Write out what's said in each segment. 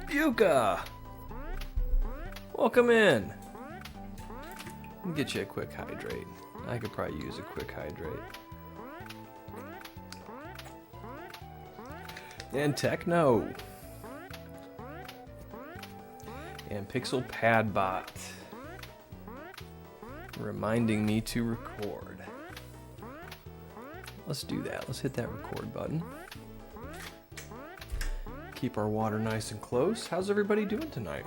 Buka! Welcome in. I'll get you a quick hydrate. I could probably use a quick hydrate. And Techno. And PixelPadlock. Reminding me to record. Let's do that. Let's hit that record button. Keep our water nice and close. How's everybody doing tonight?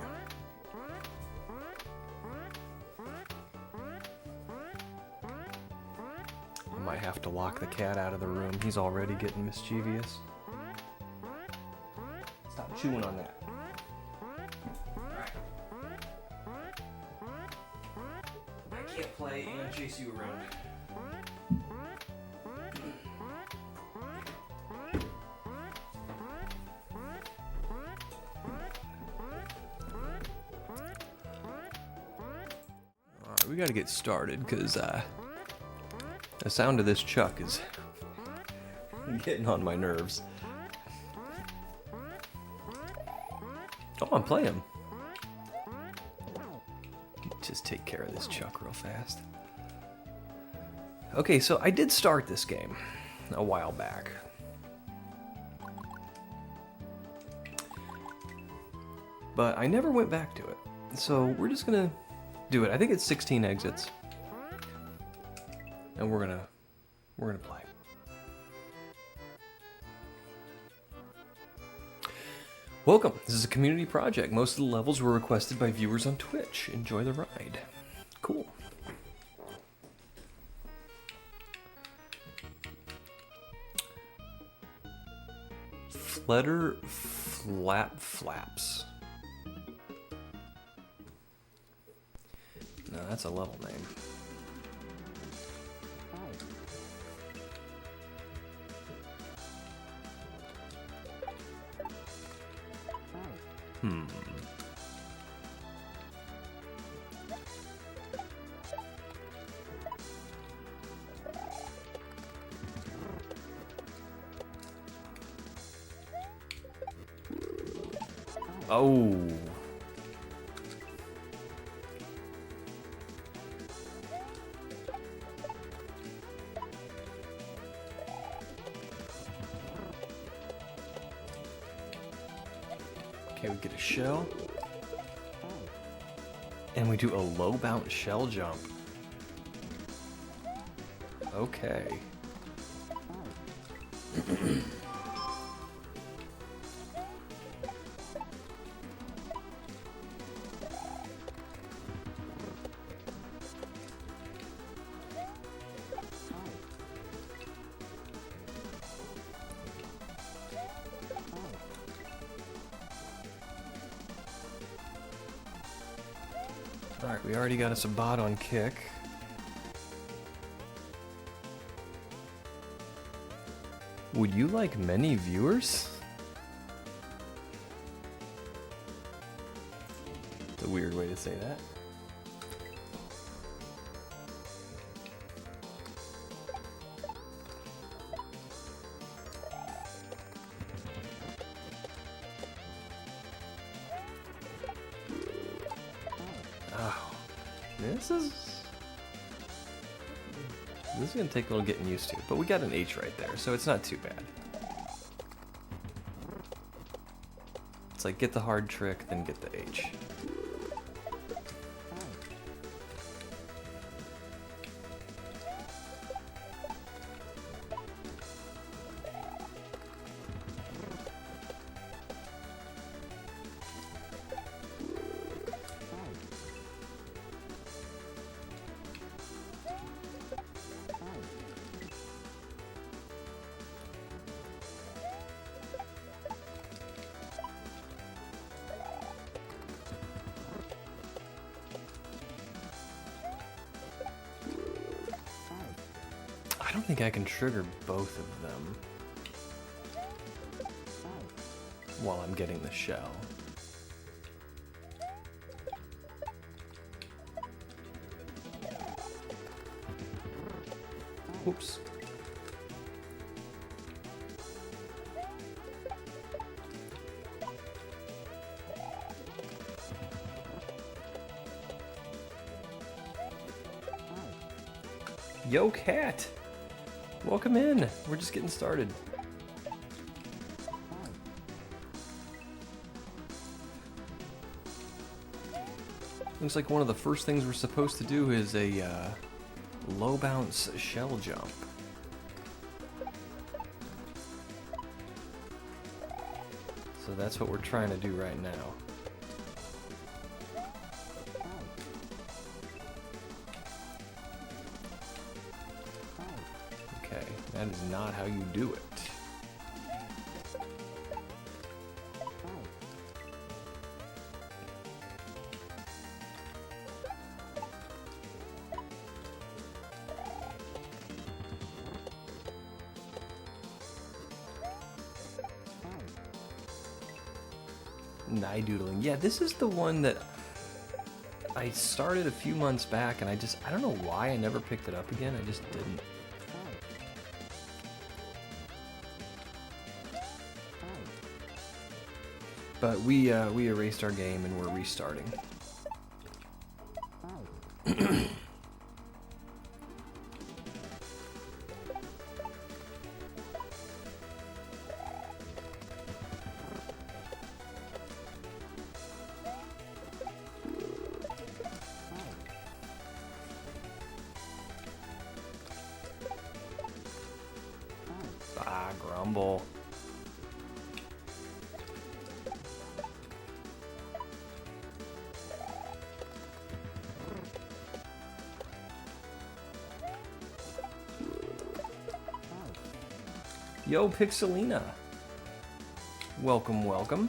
I might have to lock the cat out of the room. He's already getting mischievous. Stop chewing on that. Alright. I can't play and chase you around. We gotta get started because the sound of this chuck is getting on my nerves. Oh, I'm playing. Just take care of this chuck real fast. Okay, so I did start this game a while back. But I never went back to it. So we're just gonna do it. I think it's 16 exits. And we're gonna play. Welcome. This is a community project. Most of the levels were requested by viewers on Twitch. Enjoy the ride. Cool. Flutter Flaps. No, that's a level name. Oh. Okay, we get a shell. And we do a low bounce shell jump. Okay. Alright, we already got us a bot on kick. Would you like many viewers? It's a weird way to say that. This is gonna take a little getting used to, but we got an H right there, so it's not too bad. It's like get the hard trick, then get the H. I don't think I can trigger both of them while I'm getting the shell. Oops. Yo, cat! Welcome in. We're just getting started. Looks like one of the first things we're supposed to do is a low bounce shell jump. So that's what we're trying to do right now. Okay, that is not how you do it. Neidoodling. Yeah, this is the one that I started a few months back, and I don't know why I never picked it up again. I just didn't. But we erased our game and we're restarting. Grumble. Yo, Pixelina. Welcome, welcome.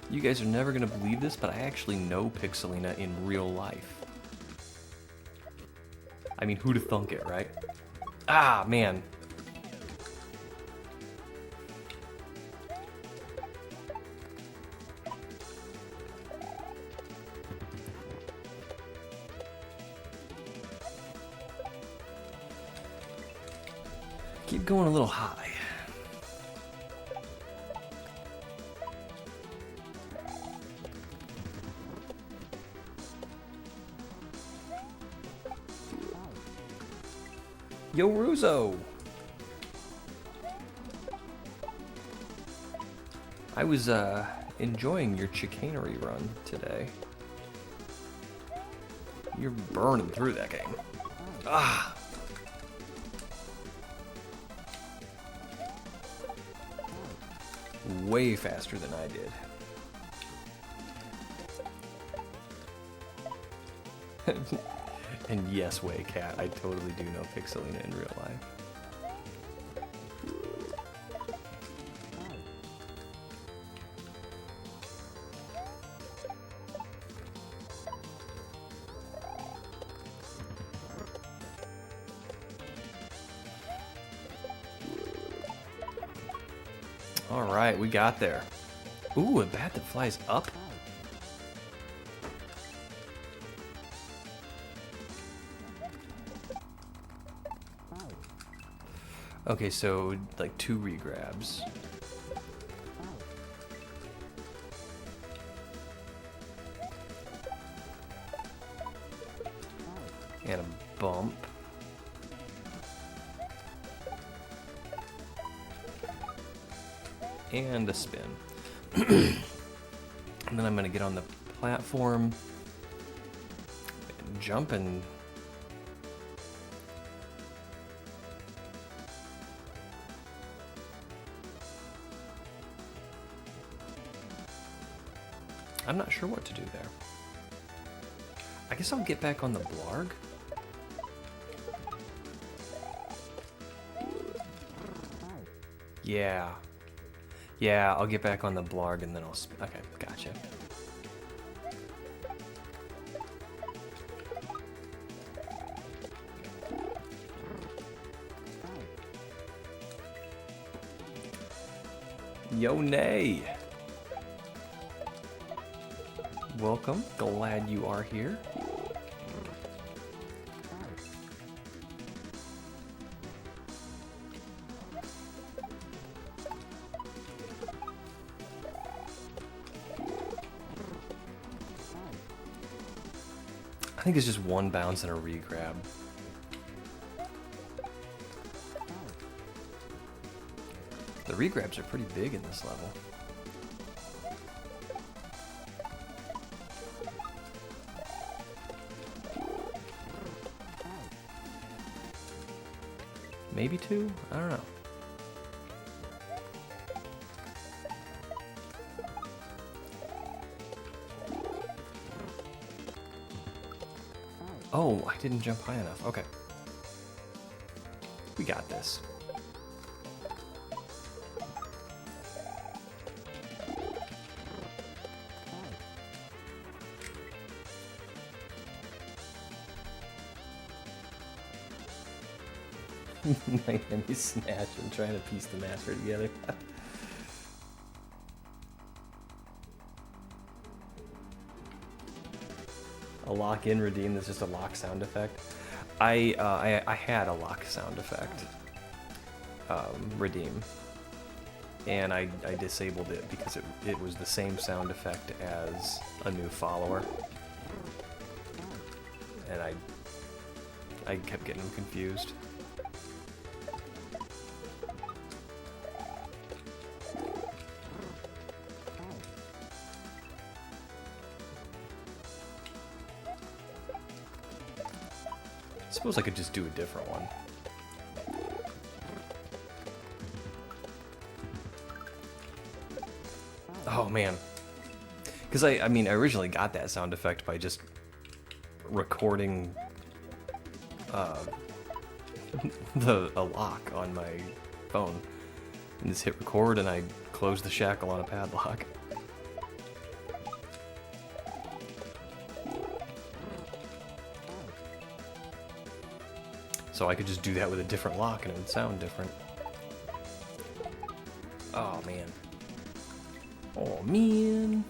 You guys are never gonna believe this, but I actually know Pixelina in real life. I mean, who'da thunk it, right? Ah, man. Keep going a little high. Yo, Ruzo! I was enjoying your chicanery run today. You're burning through that game. Ah! Way faster than I did. And yes, way cat, I totally do know Pixelina in real life. Alright, we got there. Ooh, a bat that flies up? Okay, so like 2 regrabs. And a bump. And a spin. And then I'm gonna get on the platform and jump and I'm not sure what to do there. I guess I'll get back on the blarg. Yeah. Yeah, I'll get back on the blarg and then I'll... Okay, gotcha. Yo, Nay! Welcome, glad you are here. think it's just one bounce and a re-grab. The re-grabs are pretty big in this level. Maybe 2? I don't know. Oh, I didn't jump high enough. Okay. We got this. Miami Snatch and trying to piece the master together. A lock-in redeem that's just a lock sound effect. I had a lock sound effect redeem, and I disabled it because it was the same sound effect as a new follower, and I kept getting them confused. I suppose I could just do a different one. Oh man, because I mean I originally got that sound effect by just recording a lock on my phone, and just hit record and I closed the shackle on a padlock. So I could just do that with a different lock and it would sound different. Oh man. Oh man.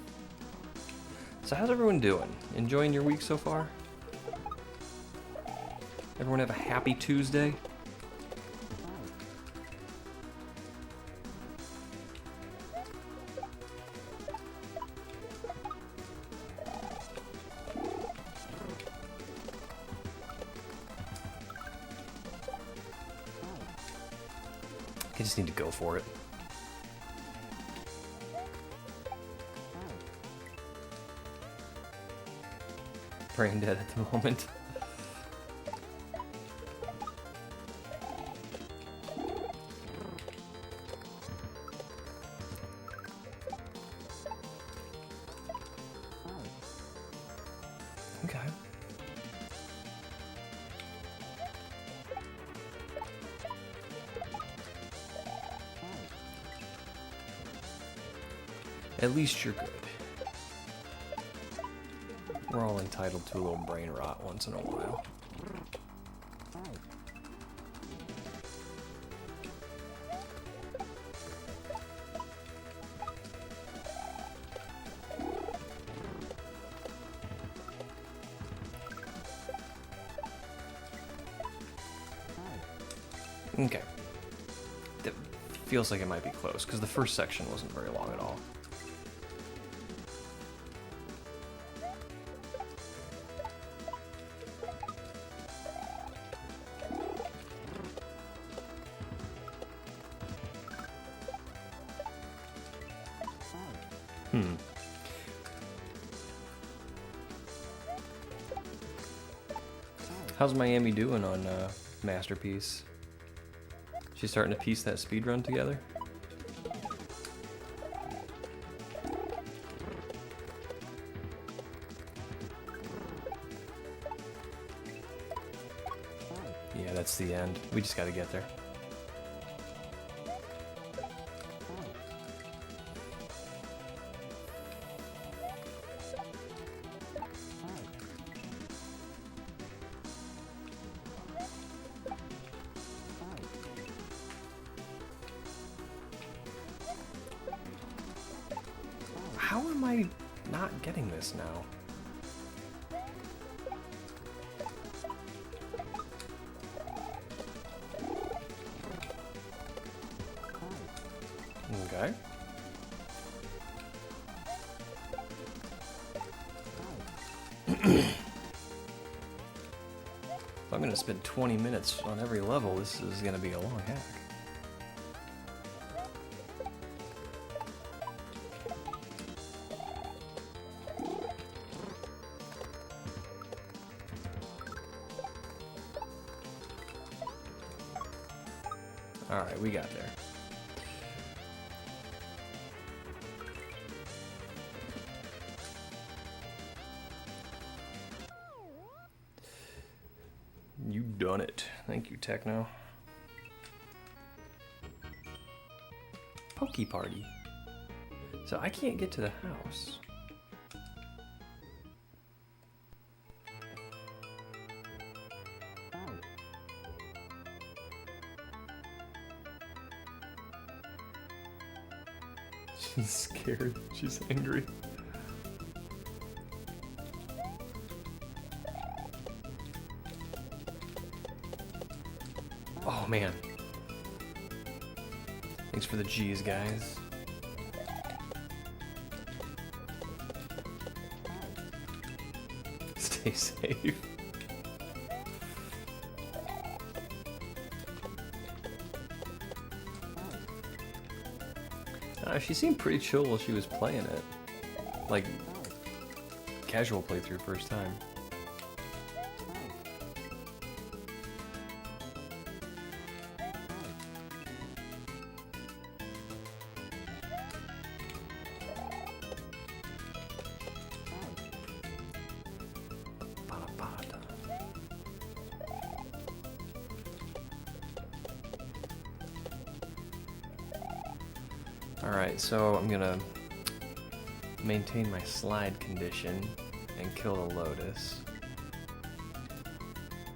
So how's everyone doing? Enjoying your week so far? Everyone have a happy Tuesday? I just need to go for it. Brain dead at the moment. Okay. At least you're good. We're all entitled to a little brain rot once in a while. Okay. That feels like it might be close, because the first section wasn't very long at all. How's Miami doing on Masterpiece? She's starting to piece that speedrun together? Yeah, that's the end. We just gotta get there. How am I not getting this now? Okay. gonna spend 20 minutes on every level. This is gonna be a long hack. Alright, we got there. You done it. Thank you, Techno. Pokey Party. So I can't get to the house. She's scared. She's angry. Oh man. Thanks for the G's, guys. Stay safe. She seemed pretty chill while she was playing it. Like, casual playthrough first time. Alright, so I'm gonna maintain my slide condition and kill the Lotus.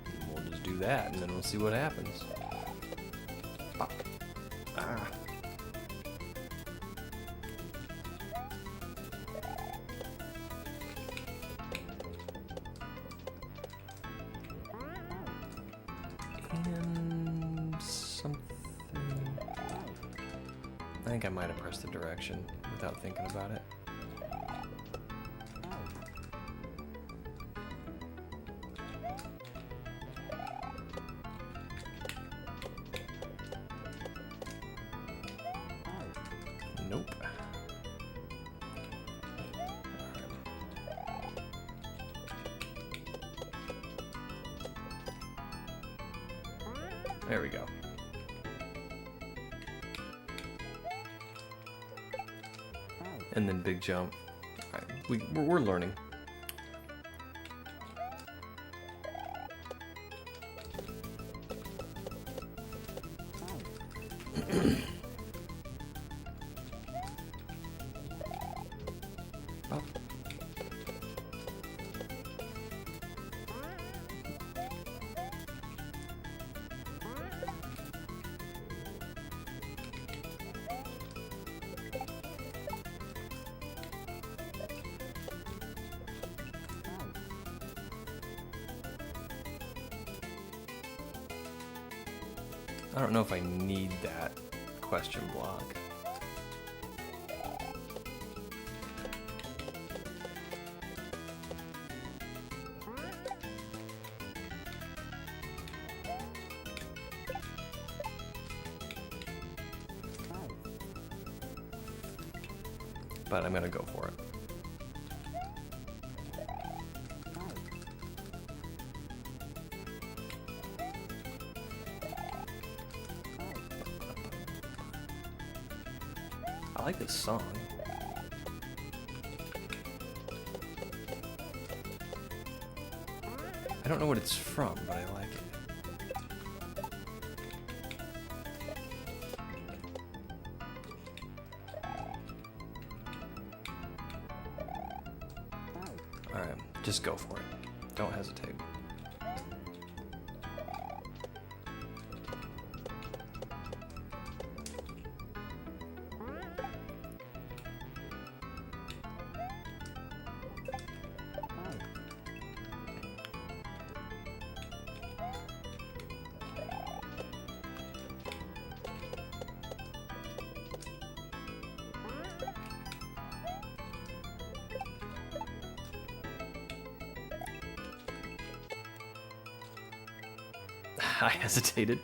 And we'll just do that and then we'll see what happens. Pop. Ah. And something. I think I might have pressed the direction without thinking about it. Nope. There we go. And then big jump. All right, we're learning. Oh. I don't know if I need that question block. But I'm gonna go for it. I like this song. I don't know what it's from, but I like it. Alright, just go for it. Don't hesitate. I hesitated.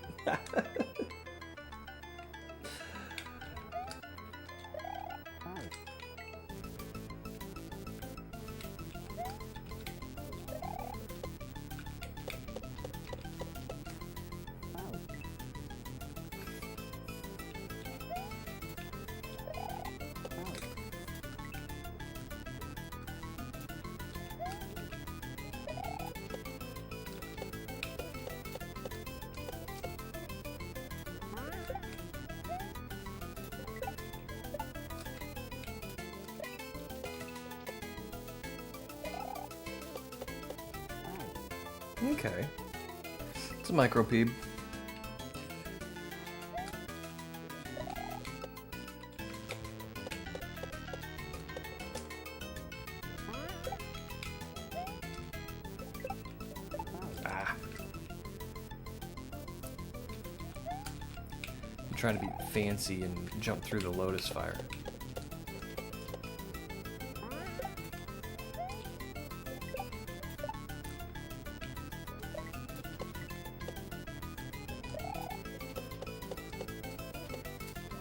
Okay. It's a micropeeb. Ah. I'm trying to be fancy and jump through the lotus fire.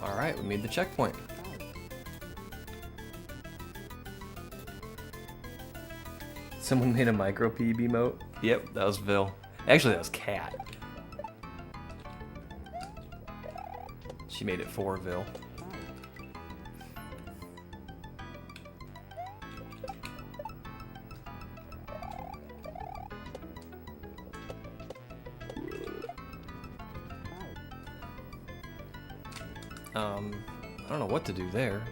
Alright, we made the checkpoint. Someone made a micropeeb emote? Yep, that was Vil. Actually, that was Cat. She made it for Vil. I don't know what to do there.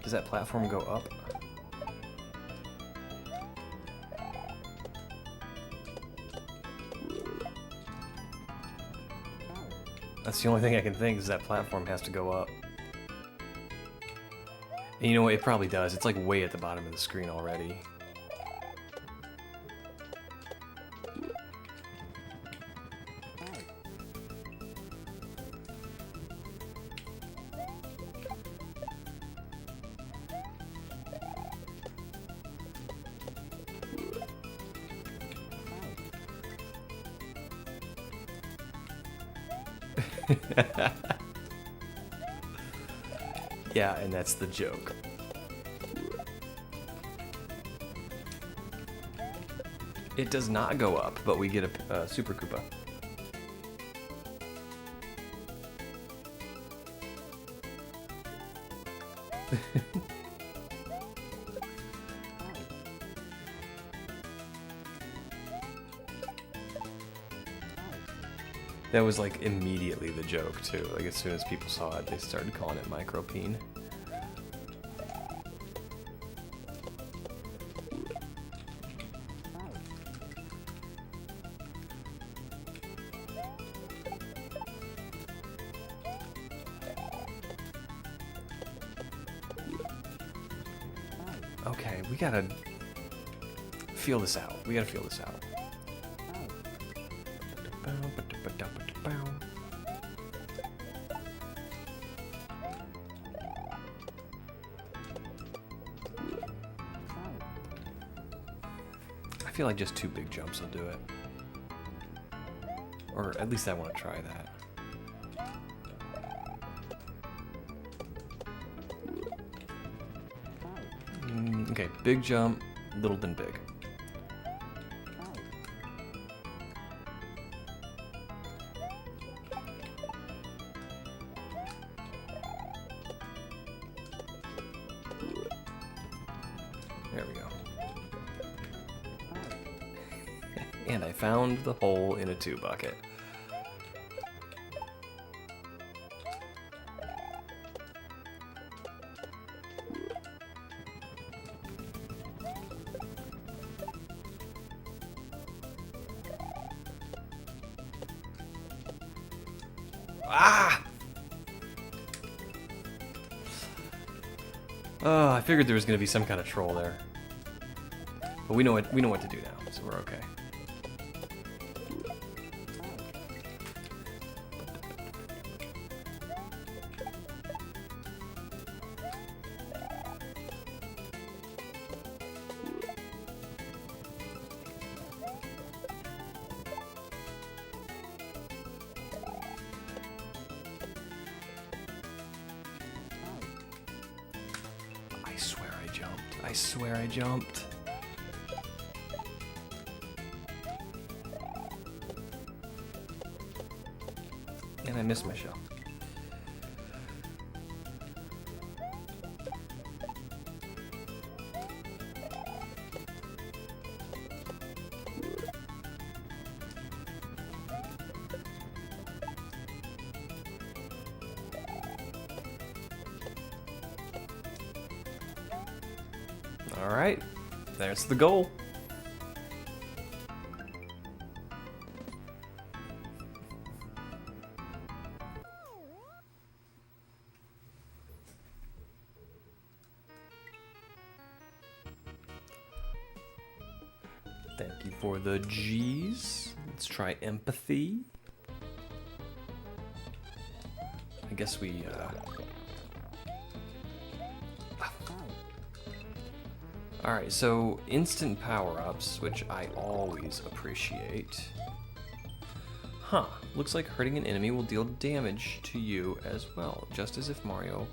Does that platform go up? That's the only thing I can think is that platform has to go up. And you know what? It probably does. It's like way at the bottom of the screen already. Yeah, and that's the joke. It does not go up, but we get a Super Koopa. That was like immediately the joke too. Like as soon as people saw it, they started calling it micropeen. Okay, we gotta feel this out. We gotta feel this out. I feel like just 2 big jumps will do it. Or at least I want to try that. Okay, big jump, little then big. There we go. And I found the hole in a 2 bucket. Ah! Oh, I figured there was going to be some kind of troll there. But we know what to do now, so we're okay. I swear I jumped. And I missed my shell. All right, there's the goal. Thank you for the G's. Let's try empathy. I guess we, Alright, so instant power-ups, which I always appreciate. Huh, looks like hurting an enemy will deal damage to you as well, just as if Mario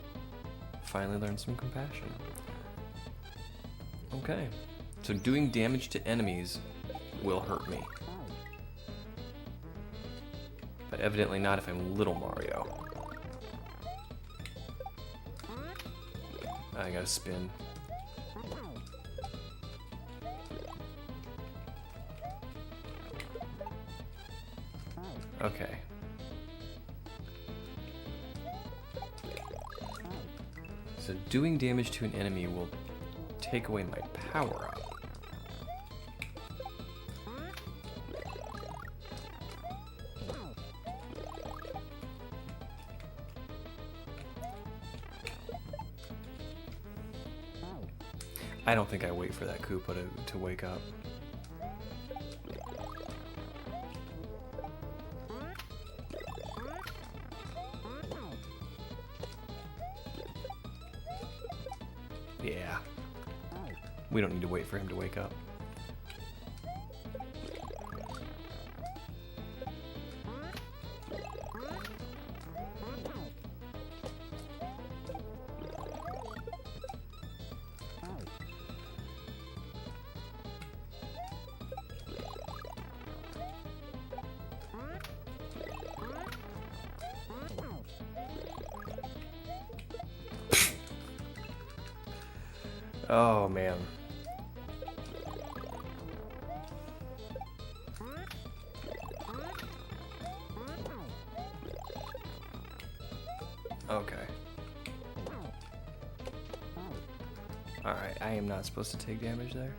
finally learned some compassion. Okay, so doing damage to enemies will hurt me. But evidently not if I'm Little Mario. I gotta spin. Okay. So doing damage to an enemy will take away my power-up. I don't think I wait for that Koopa to wake up. Yeah. We don't need to wait for him to wake up. Oh, man. Okay. Alright, I am not supposed to take damage there.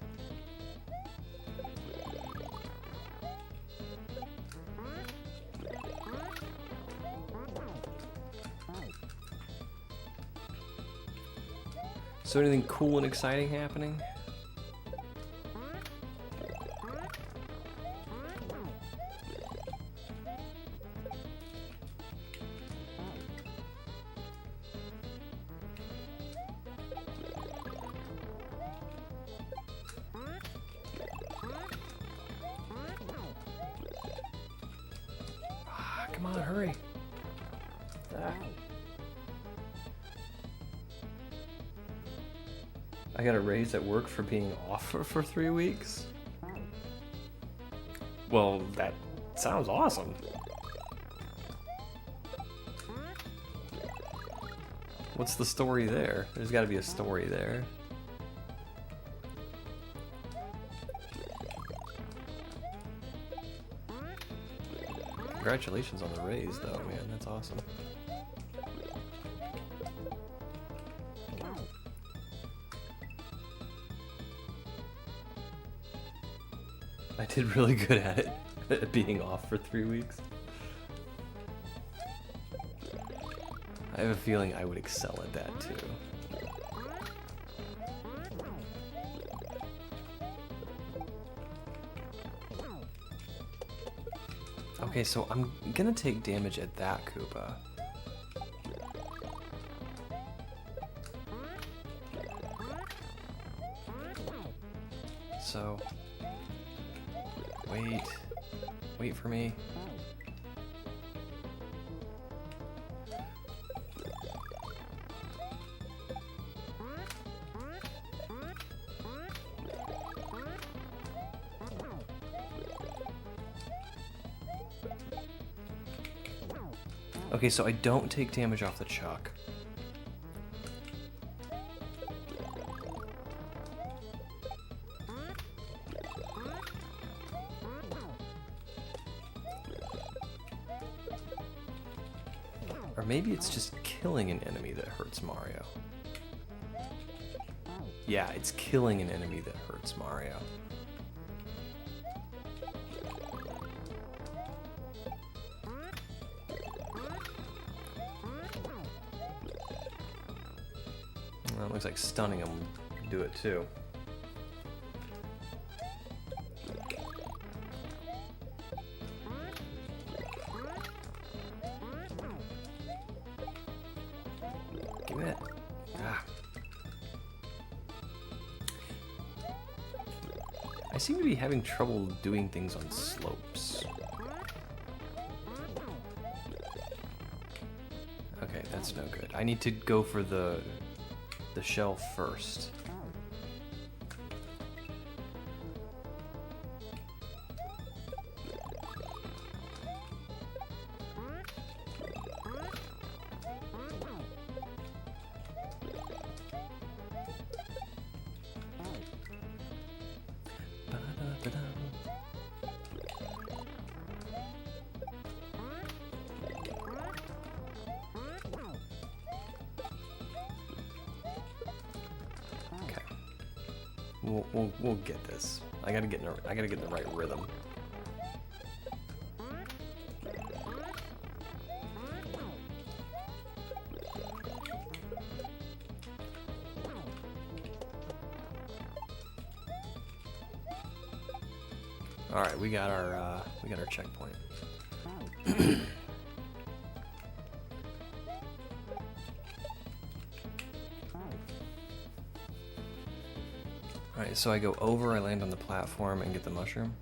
So anything cool and exciting happening? Ah, come on, hurry. Ah. I got a raise at work for being off for 3 weeks? Well, that sounds awesome. What's the story there? There's got to be a story there. Congratulations on the raise, though, man. That's awesome. I did really good at it, at being off for 3 weeks. I have a feeling I would excel at that too. Okay, so I'm gonna take damage at that Koopa. So... Wait for me. Okay, so I don't take damage off the chuck. Or maybe it's just killing an enemy that hurts Mario. Yeah, it's killing an enemy that hurts Mario. Well, it looks like stunning him would do it too. Give me that. Ah. I seem to be having trouble doing things on slopes. Okay, that's no good. I need to go for the shell first. We'll get this. I gotta get in the right rhythm. All right, we got our checkpoint. Alright, so I go over, I land on the platform and get the mushroom.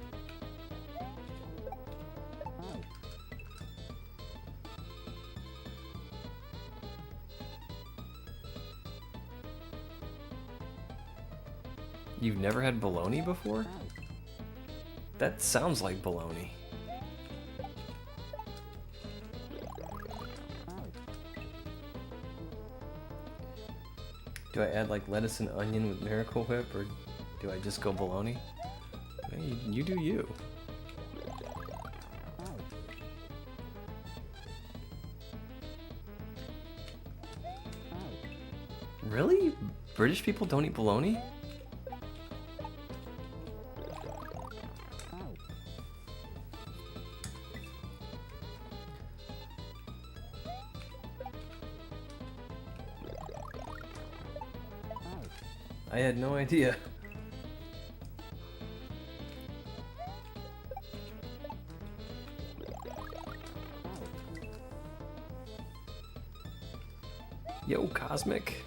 You've never had bologna before? That sounds like bologna. Do I add like lettuce and onion with Miracle Whip, or do I just go bologna? Hey, you do you. Really? British people don't eat bologna? I had no idea. Yo, Cosmic.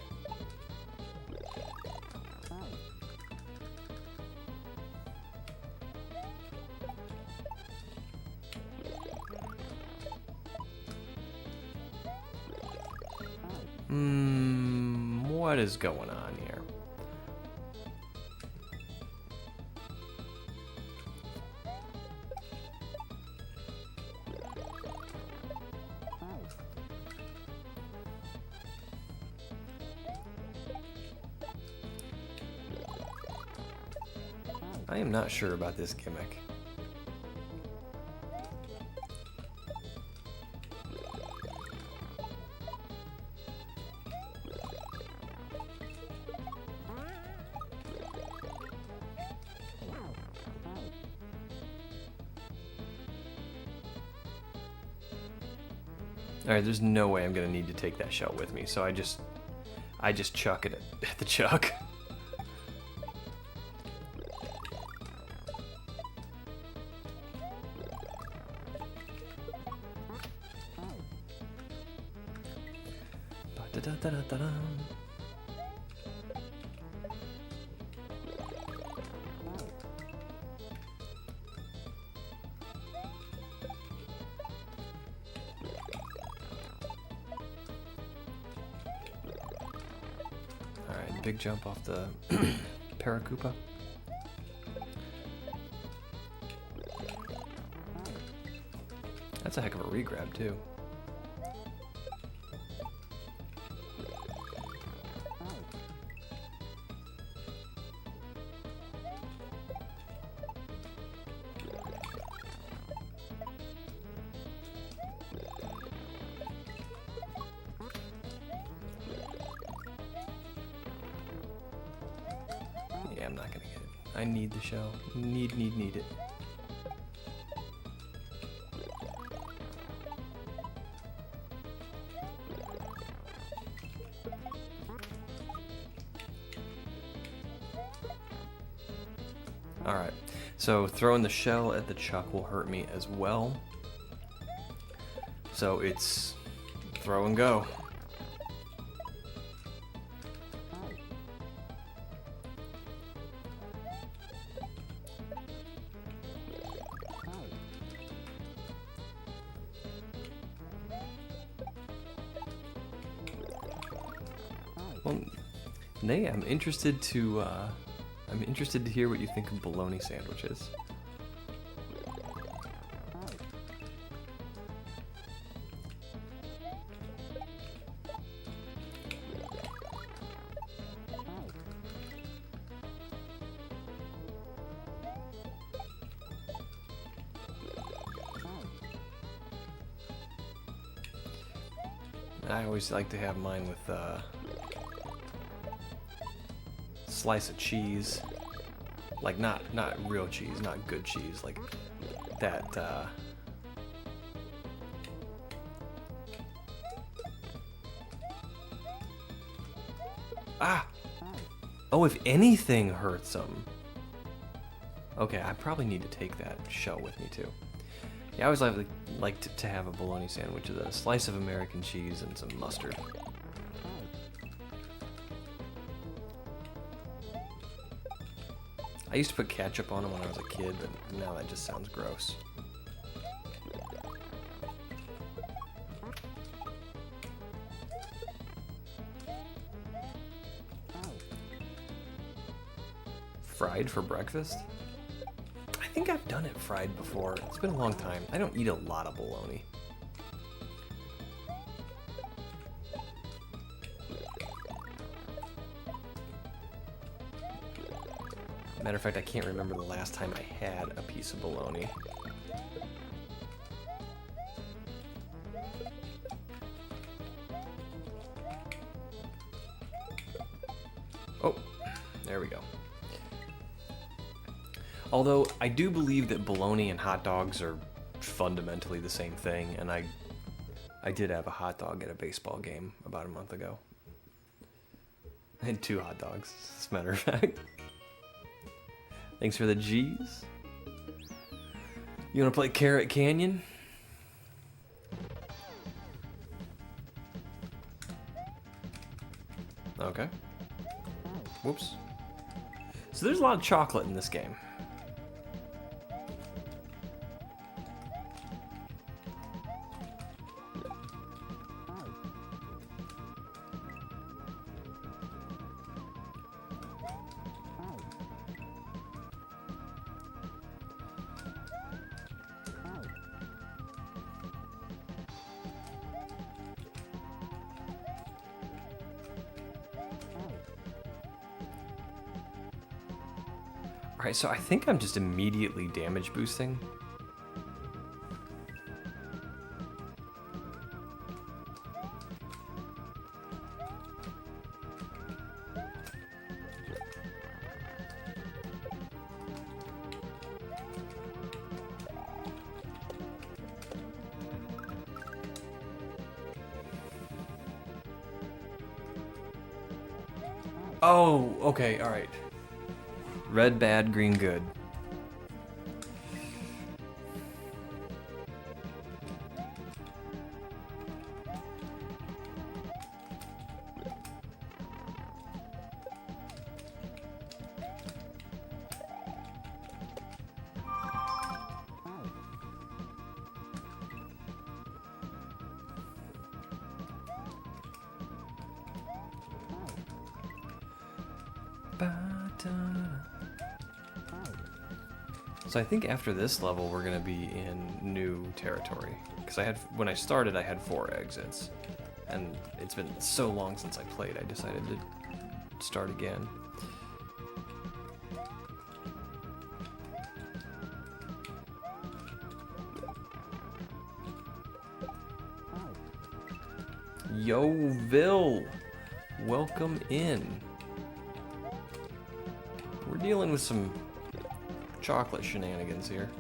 What is going on here? I am not sure about this gimmick. Alright, there's no way I'm gonna need to take that shell with me, so I just chuck it at the chuck. Alright, big jump off the Paracoopa. That's a heck of a regrab too. I'm not gonna get it. I need the shell. Need it. Alright, so throwing the shell at the chuck will hurt me as well. So it's throw and go. Well, Nay, I'm interested to hear what you think of bologna sandwiches. I always like to have mine with slice of cheese, like not real cheese, not good cheese, like that. Oh, if anything hurts them. Okay, I probably need to take that shell with me too. Yeah, I always like to have a bologna sandwich with a slice of American cheese and some mustard. I used to put ketchup on them when I was a kid, but now that just sounds gross. Fried for breakfast? I think I've done it fried before. It's been a long time. I don't eat a lot of bologna. Matter of fact, I can't remember the last time I had a piece of bologna. Oh, there we go. Although, I do believe that bologna and hot dogs are fundamentally the same thing, and I did have a hot dog at a baseball game about a month ago. I had 2 hot dogs, as a matter of fact. Thanks for the G's. You wanna play Carrot Canyon? Okay. Whoops. So there's a lot of chocolate in this game. Alright, so I think I'm just immediately damage boosting. Oh, okay, alright. Red bad, green good. So I think after this level we're gonna be in new territory. Because when I started I had 4 exits. And it's been so long since I played I decided to start again. Yo, Vil! Welcome in. Where dealing with some chocolate shenanigans here.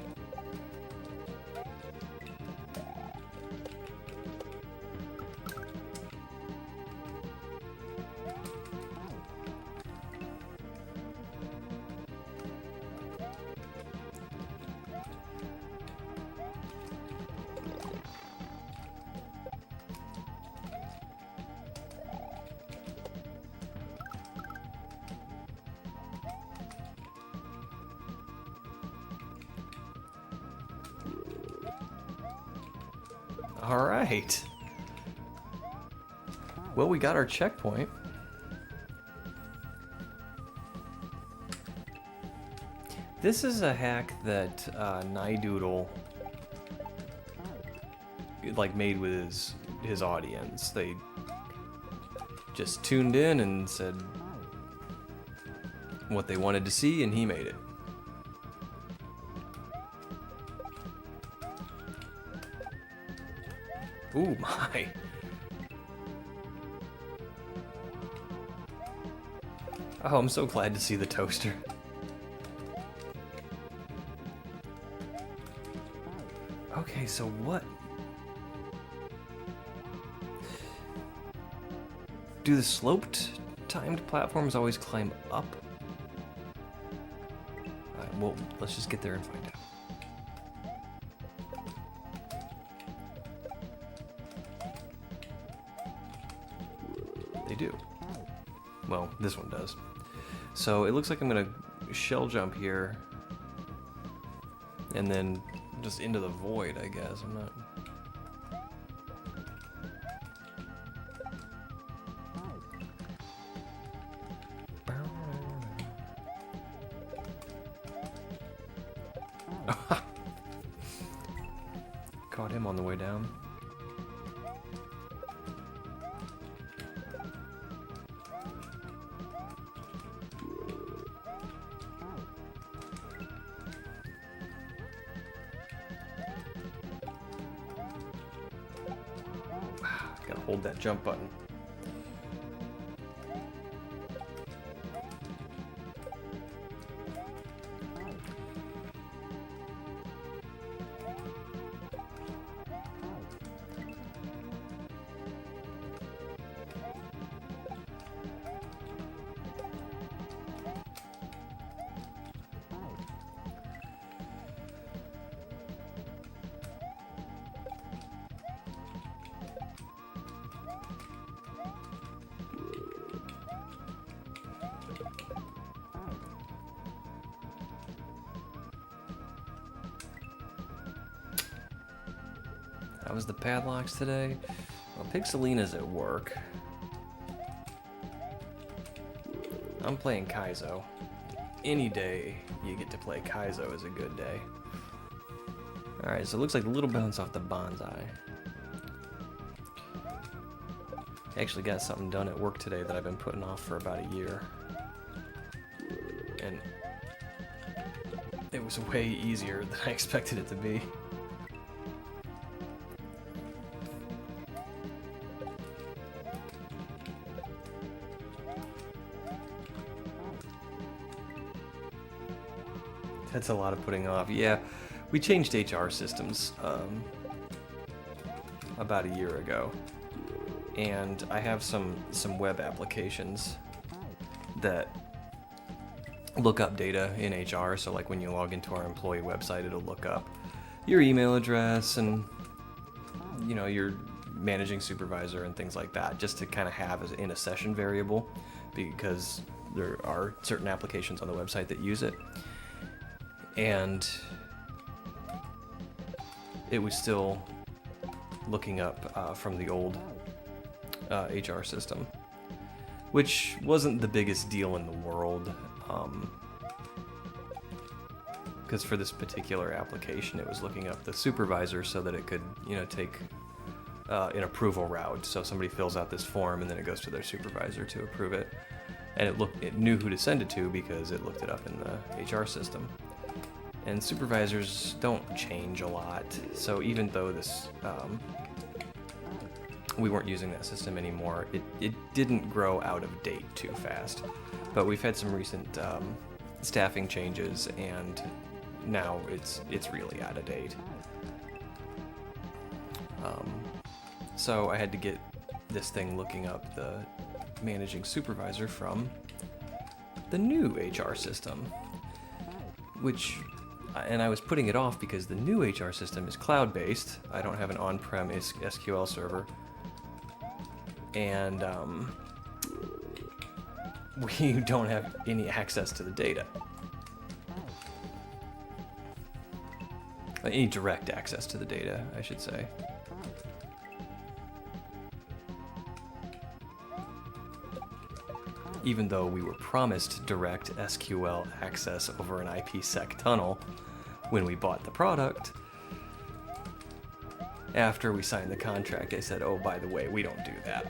All right. Well, we got our checkpoint. This is a hack that Neidoodle like made with his audience. They just tuned in and said what they wanted to see, and he made it. Ooh, my. Oh, I'm so glad to see the toaster. Okay, so what? Do the sloped timed platforms always climb up? Alright, well, let's just get there and find out. They do. Well, this one does. So it looks like I'm gonna shell jump here and then just into the void, I guess. I'm not... Caught him on the way down. Gotta hold that jump button. How was the padlocks today? Well, Pixelina's at work. I'm playing kaizo. Any day you get to play kaizo is a good day. Alright, so it looks like a little bounce off the bonsai. Actually got something done at work today that I've been putting off for about a year. And it was way easier than I expected it to be. That's a lot of putting off. Yeah, we changed HR systems about a year ago, and I have some web applications that look up data in HR. So like when you log into our employee website, it'll look up your email address and your managing supervisor and things like that, just to kind of have as in a session variable, because there are certain applications on the website that use it. And it was still looking up from the old HR system, which wasn't the biggest deal in the world, because for this particular application it was looking up the supervisor so that it could take an approval route. So somebody fills out this form and then it goes to their supervisor to approve it, and it knew who to send it to because it looked it up in the HR system. And supervisors don't change a lot, so even though this we weren't using that system anymore, it didn't grow out of date too fast. But we've had some recent staffing changes, and now it's really out of date. So I had to get this thing looking up the managing supervisor from the new HR system, and I was putting it off because the new HR system is cloud-based. I don't have an on-prem SQL server, and we don't have any access to the data. Any direct access to the data, I should say. Even though we were promised direct SQL access over an IPsec tunnel when we bought the product, after we signed the contract, they said, oh, by the way, we don't do that.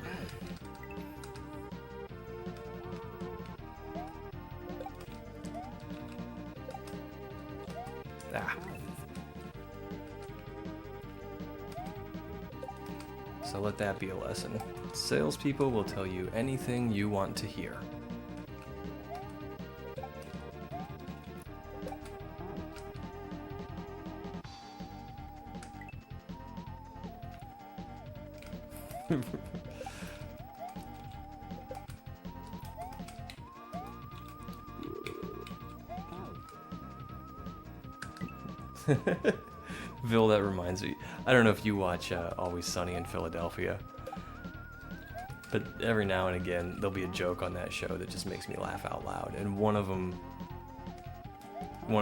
So let that be a lesson. Salespeople will tell you anything you want to hear. Bill, that reminds me. I don't know if you watch Always Sunny in Philadelphia, but every now and again there'll be a joke on that show that just makes me laugh out loud. And one of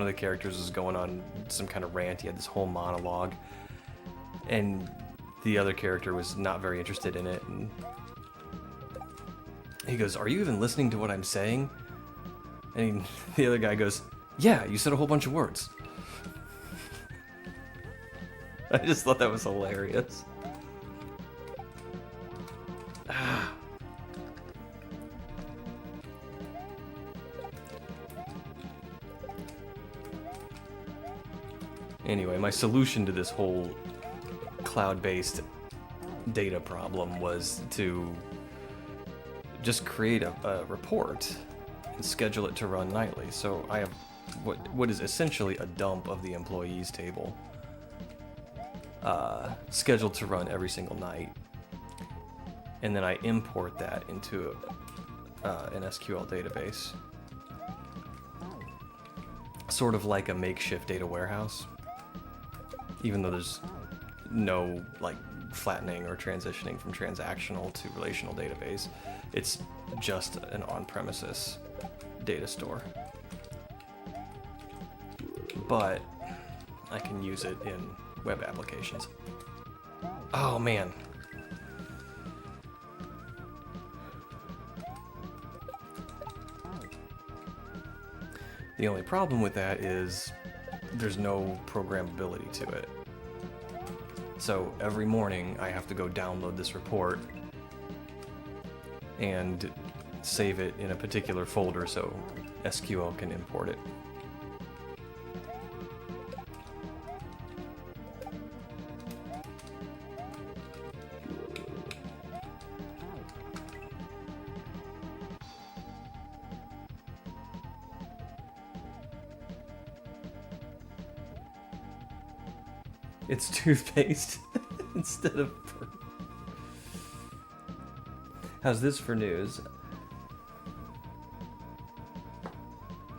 the characters was going on some kind of rant. He had this whole monologue, and the other character was not very interested in it. And he goes, "Are you even listening to what I'm saying?" And the other guy goes, "Yeah, you said a whole bunch of words." I just thought that was hilarious. Anyway, my solution to this whole cloud-based data problem was to just create a report and schedule it to run nightly. So I have what is essentially a dump of the employees table, scheduled to run every single night, and then I import that into an SQL database, sort of like a makeshift data warehouse, even though there's no like flattening or transitioning from transactional to relational database. It's just an on-premises data store, but I can use it in web applications. Oh man. The only problem with that is there's no programmability to it. So every morning I have to go download this report and save it in a particular folder so SQL can import it. It's toothpaste instead of... How's this for news?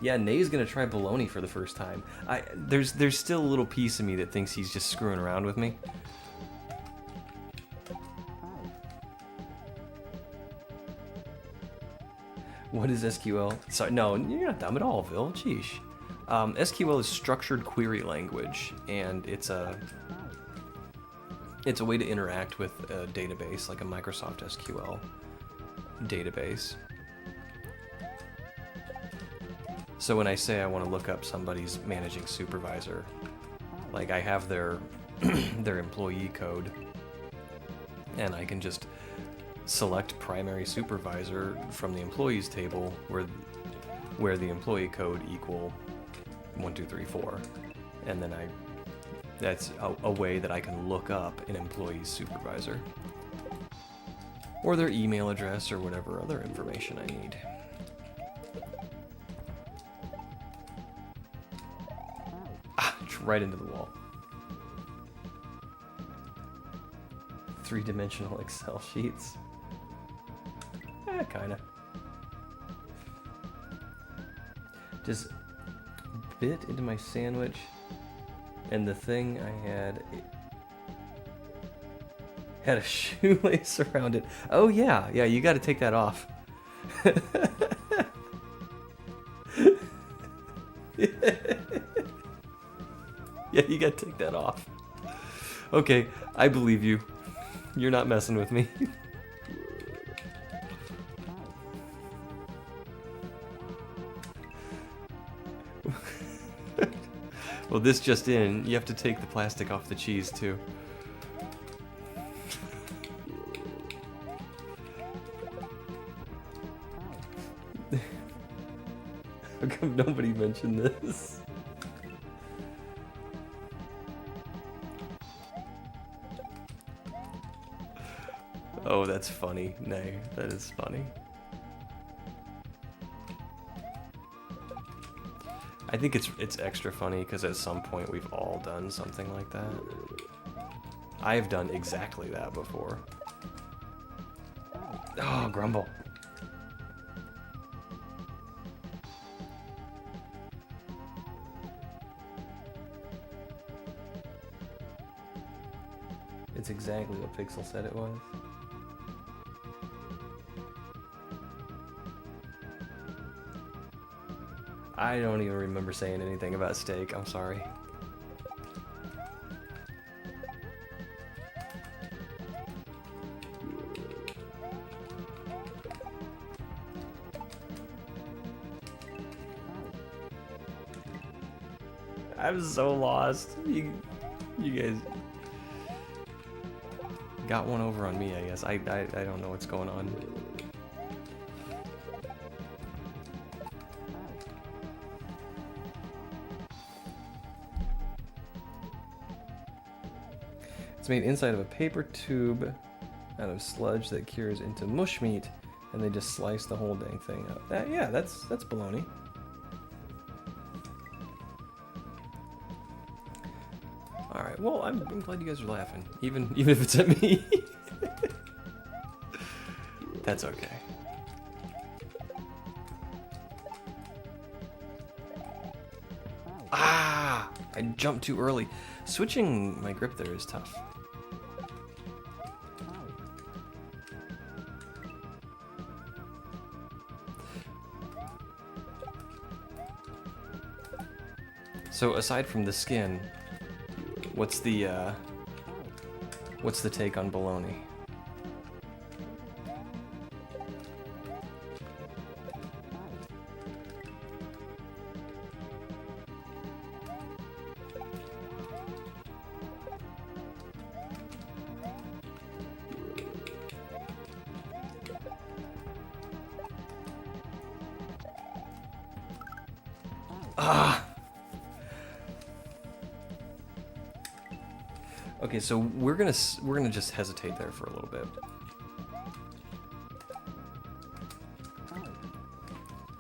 Yeah, Nay's gonna try bologna for the first time. There's still a little piece of me that thinks he's just screwing around with me. What is SQL? Sorry, no, you're not dumb at all, Vil. Sheesh. SQL is structured query language, and it's a way to interact with a database, like a Microsoft SQL database. So when I say I want to look up somebody's managing supervisor, like I have their their employee code, and I can just select primary supervisor from the employees table where the employee code equal 1, 2, 3, 4, and then that's a way that I can look up an employee's supervisor or their email address or whatever other information I need. right into the wall. 3-dimensional Excel sheets. Kinda. Just bit into my sandwich, and the thing I had a shoelace around it. Oh yeah, you got to take that off. Yeah, you got to take that off. Okay, I believe you. You're not messing with me. Well, this just in, you have to take the plastic off the cheese too. How come nobody mentioned this? Oh, that's funny. Nay, that is funny. I think it's extra funny because at some point we've all done something like that. I've done exactly that before. Oh, grumble. It's exactly what Pixel said it was. I don't even remember saying anything about steak, I'm sorry. I'm so lost. You guys got one over on me, I guess. I don't know what's going on. It's made inside of a paper tube out of sludge that cures into mush meat, and they just slice the whole dang thing up. Yeah, that's baloney. All right, well, I'm glad you guys are laughing, even if it's at me. That's okay. Ah! I jumped too early. Switching my grip there is tough. So aside from the skin, what's the take on bologna? Ah. Okay, so we're gonna just hesitate there for a little bit,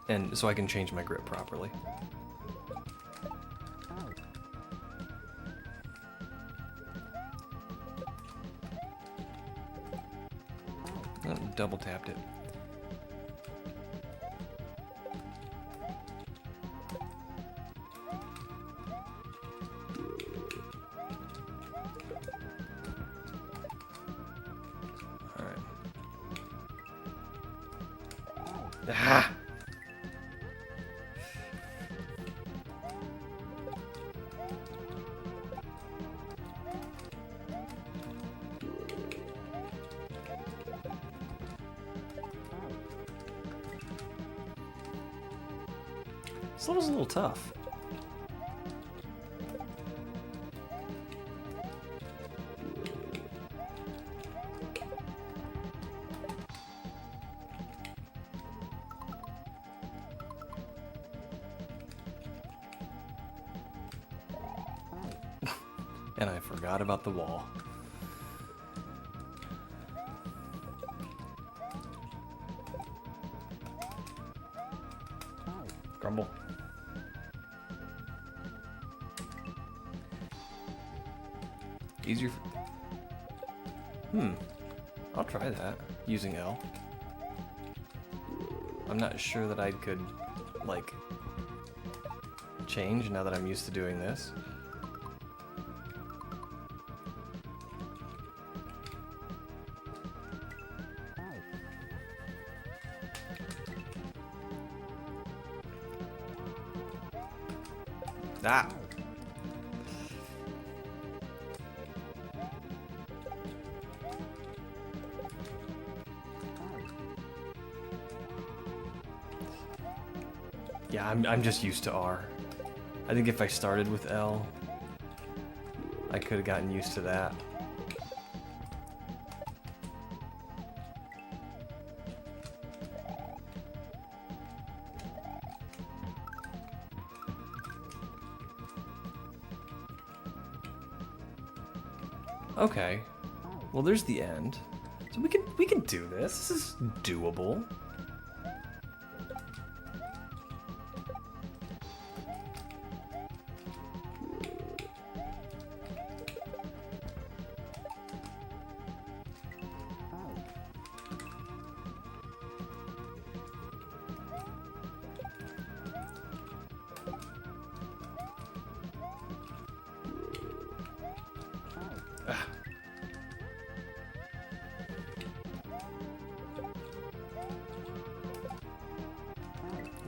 and so I can change my grip properly. Oh, double tapped it. Ah. This level's a little tough. And I forgot about the wall. Grumble. Easier. I'll try that using L. I'm not sure that I could, like, change now that I'm used to doing this. Ah! Yeah, I'm just used to R. I think if I started with L, I could have gotten used to that. Okay. Well, there's the end. So we can do this. This is doable.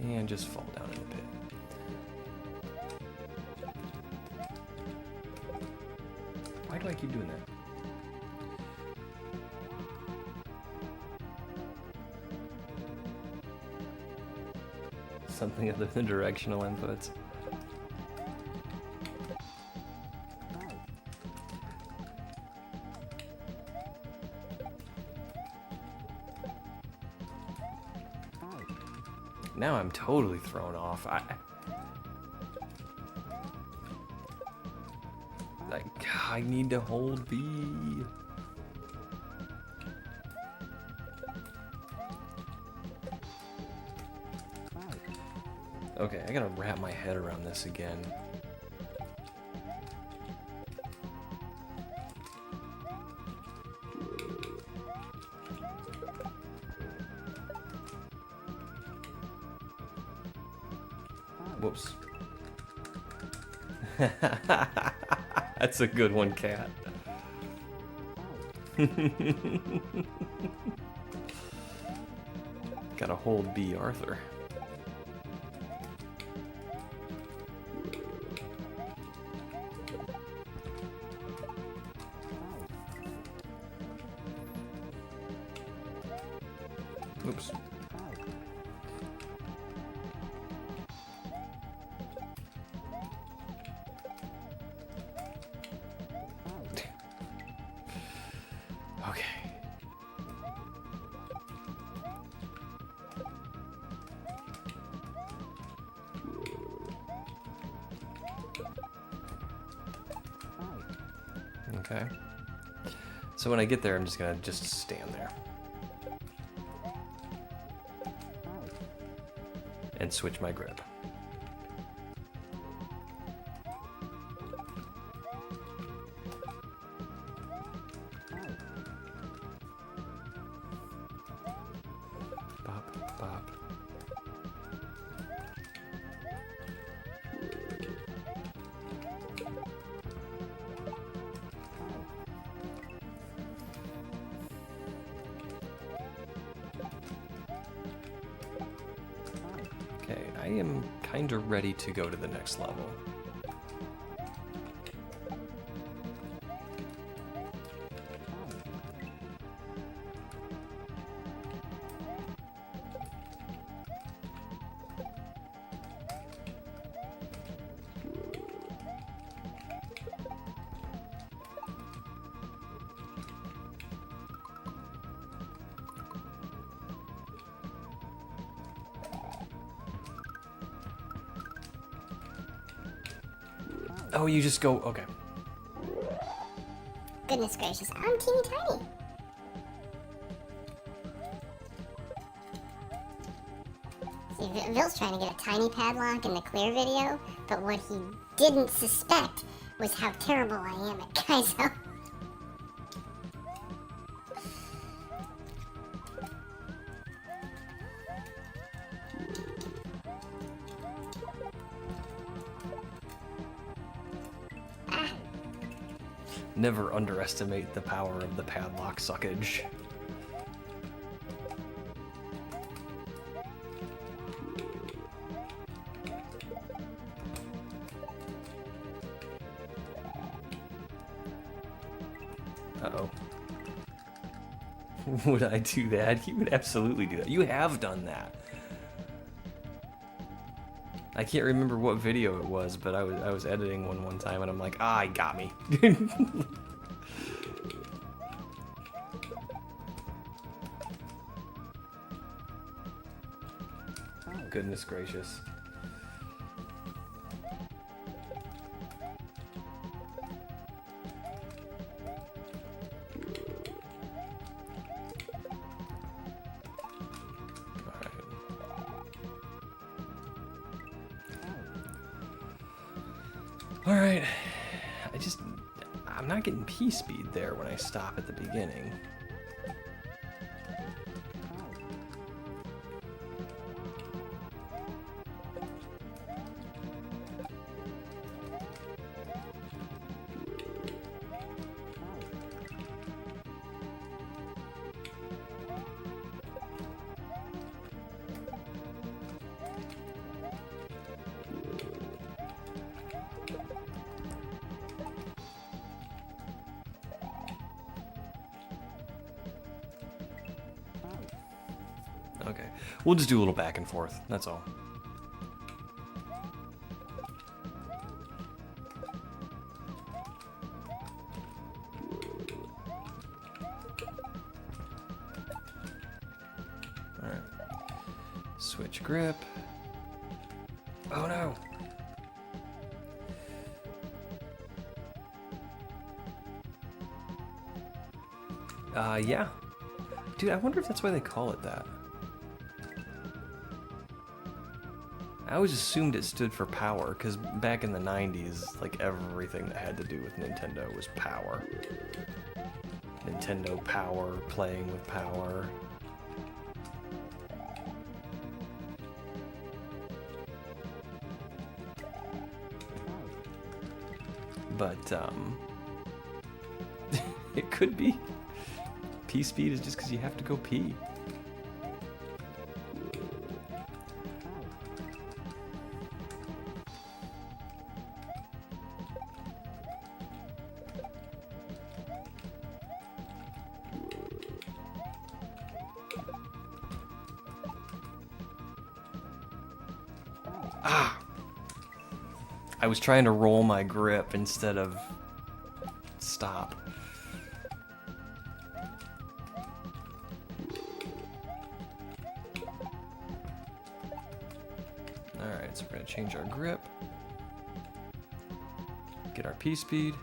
And just fall down in the pit. Why do I keep doing that? Something other than directional inputs. Now I'm totally thrown off. I need to hold B. Okay, I gotta wrap my head around this again. Whoops. That's a good one, Cat. Gotta hold B, Arthur. Oops. Okay. Okay. So when I get there, I'm just gonna stand there. And switch my grip. Bop, bop. Okay, I am kind of ready to go to the next level. Oh, you just go, okay. Goodness gracious, I'm teeny tiny. See, Ville's trying to get a tiny padlock in the clear video, but what he didn't suspect was how terrible I am at kaizo. Never underestimate the power of the padlock suckage. Uh-oh. Would I do that? You would absolutely do that. You have done that. I can't remember what video it was, but I was editing one time and I'm like, ah, he got me. Goodness gracious. Alright, I'm not getting P speed there when I stop at the beginning. Okay, we'll just do a little back and forth, that's all. Alright, switch grip. Oh no! Yeah. Dude, I wonder if that's why they call it that. I always assumed it stood for power, because back in the 90s, like everything that had to do with Nintendo was power. Nintendo Power, playing with power. But, it could be. P speed is just because you have to go pee. Ah! I was trying to roll my grip instead of stop. Alright, so we're going to change our grip, get our P speed,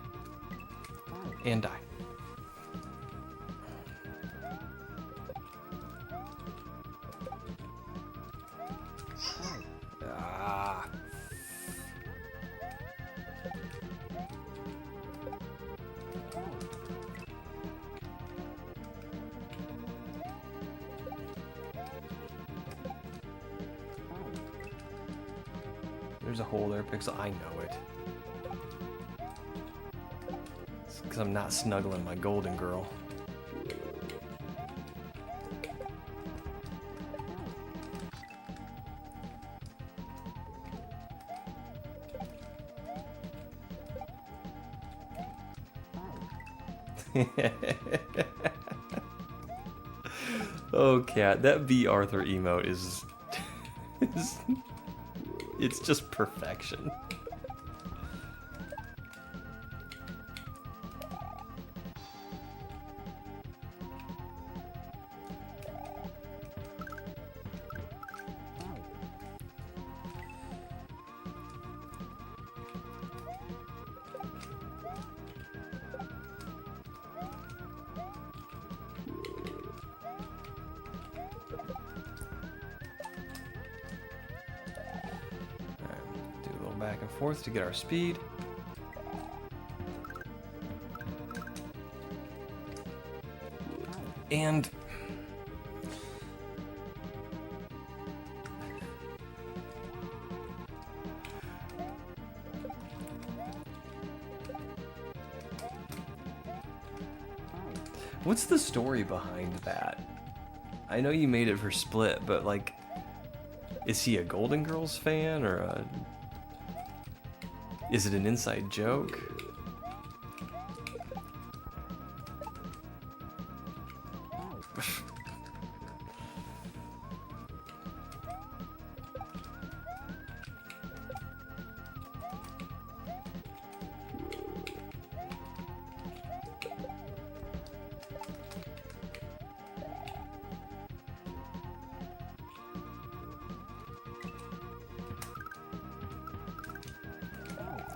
and die. Ah. There's a hole there, Pixel. I know it. It's because I'm not snuggling my golden girl. Oh, cat, that B. Arthur emote is it's just perfection. Back and forth to get our speed. And What's the story behind that? I know you made it for Split, but like, is he a Golden Girls fan or is it an inside joke?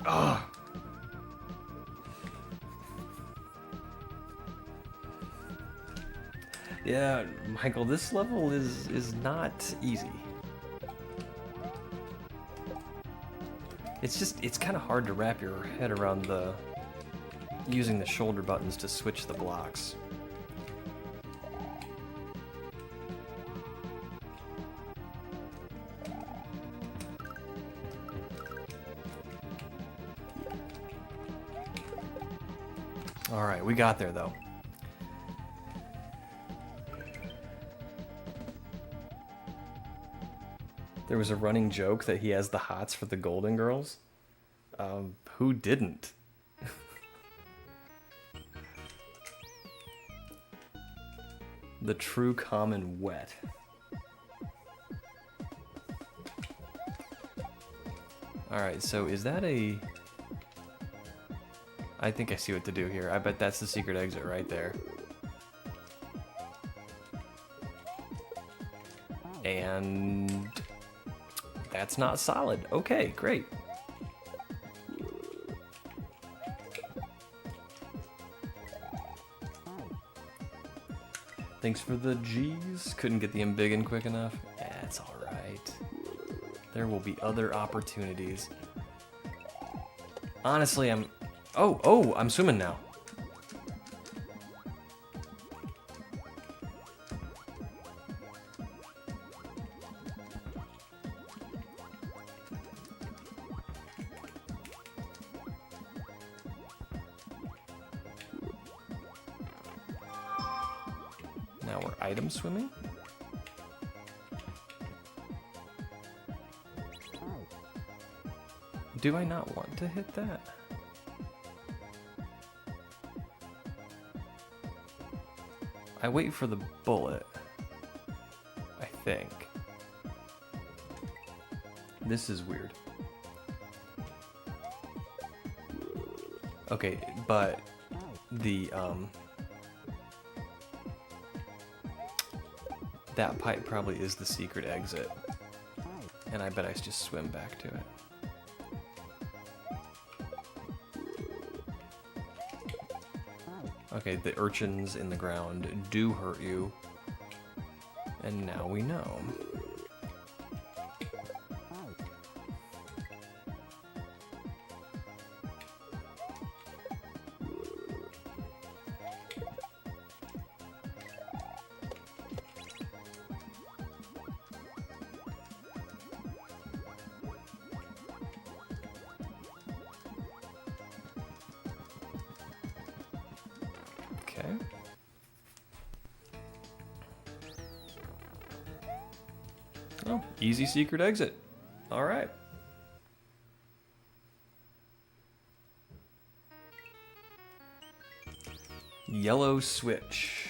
Oh. Yeah, Michael, this level is not easy. It's kind of hard to wrap your head around using the shoulder buttons to switch the blocks. All right, we got there though. There was a running joke that he has the hots for the Golden Girls. Who didn't? The true common wet. Alright, so is that a... I think I see what to do here. I bet that's the secret exit right there. And... that's not solid. Okay, great. Thanks for the G's. Couldn't get the embiggen quick enough. That's alright. There will be other opportunities. Honestly, I'm... Oh, I'm swimming now. Now we're item swimming. Do I not want to hit that? I wait for the bullet, I think. This is weird. Okay, but the, that pipe probably is the secret exit. And I bet I just swim back to it. Okay, the urchins in the ground do hurt you. And now we know. Okay. Oh, easy secret exit. All right. Yellow switch.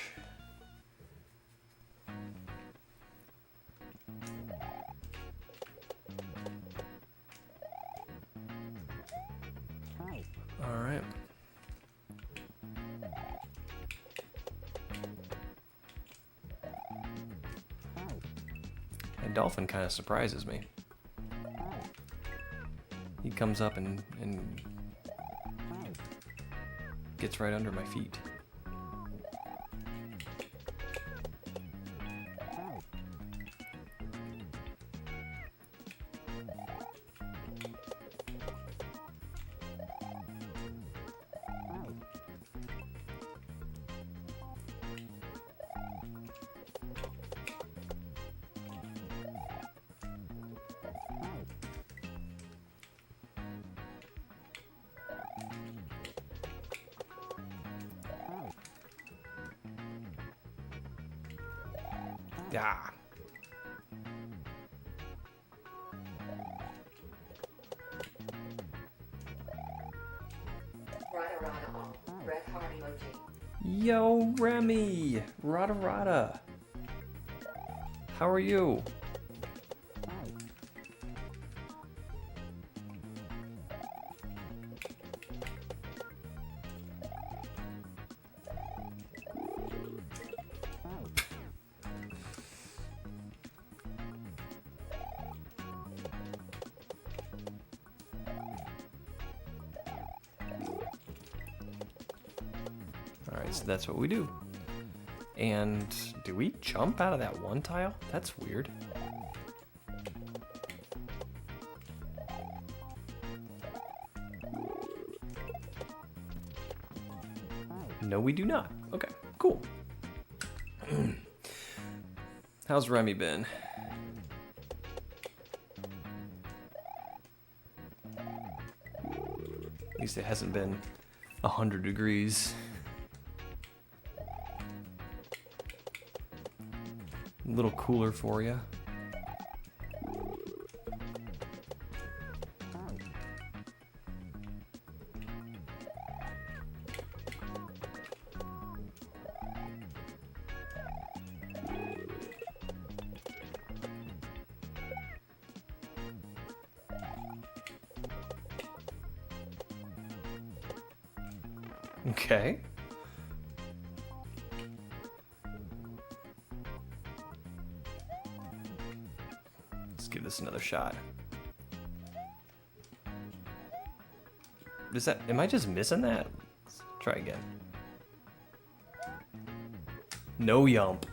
All right. And Dolphin kind of surprises me. He comes up and gets right under my feet. Yeah. Red heart emoji. Yo, Remy! Rada Rada. How are you? Alright, so that's what we do. And do we jump out of that one tile? That's weird. No, we do not. Okay, cool. How's Remy been? At least it hasn't been 100 degrees. A little cooler for you. Okay. Let's give this another shot. Does that, am I just missing that? Let's try again. No yump.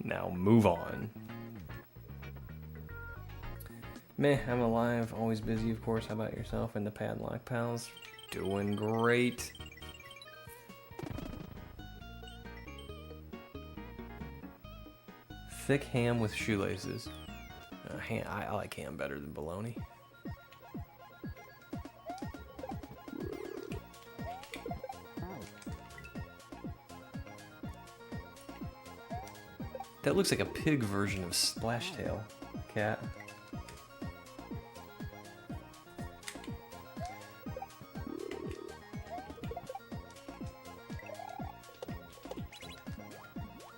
Now move on. Meh, I'm alive, always busy, of course. How about yourself and the Padlock pals? Doing great. Thick ham with shoelaces. I like ham better than bologna. That looks like a pig version of Splashtail cat.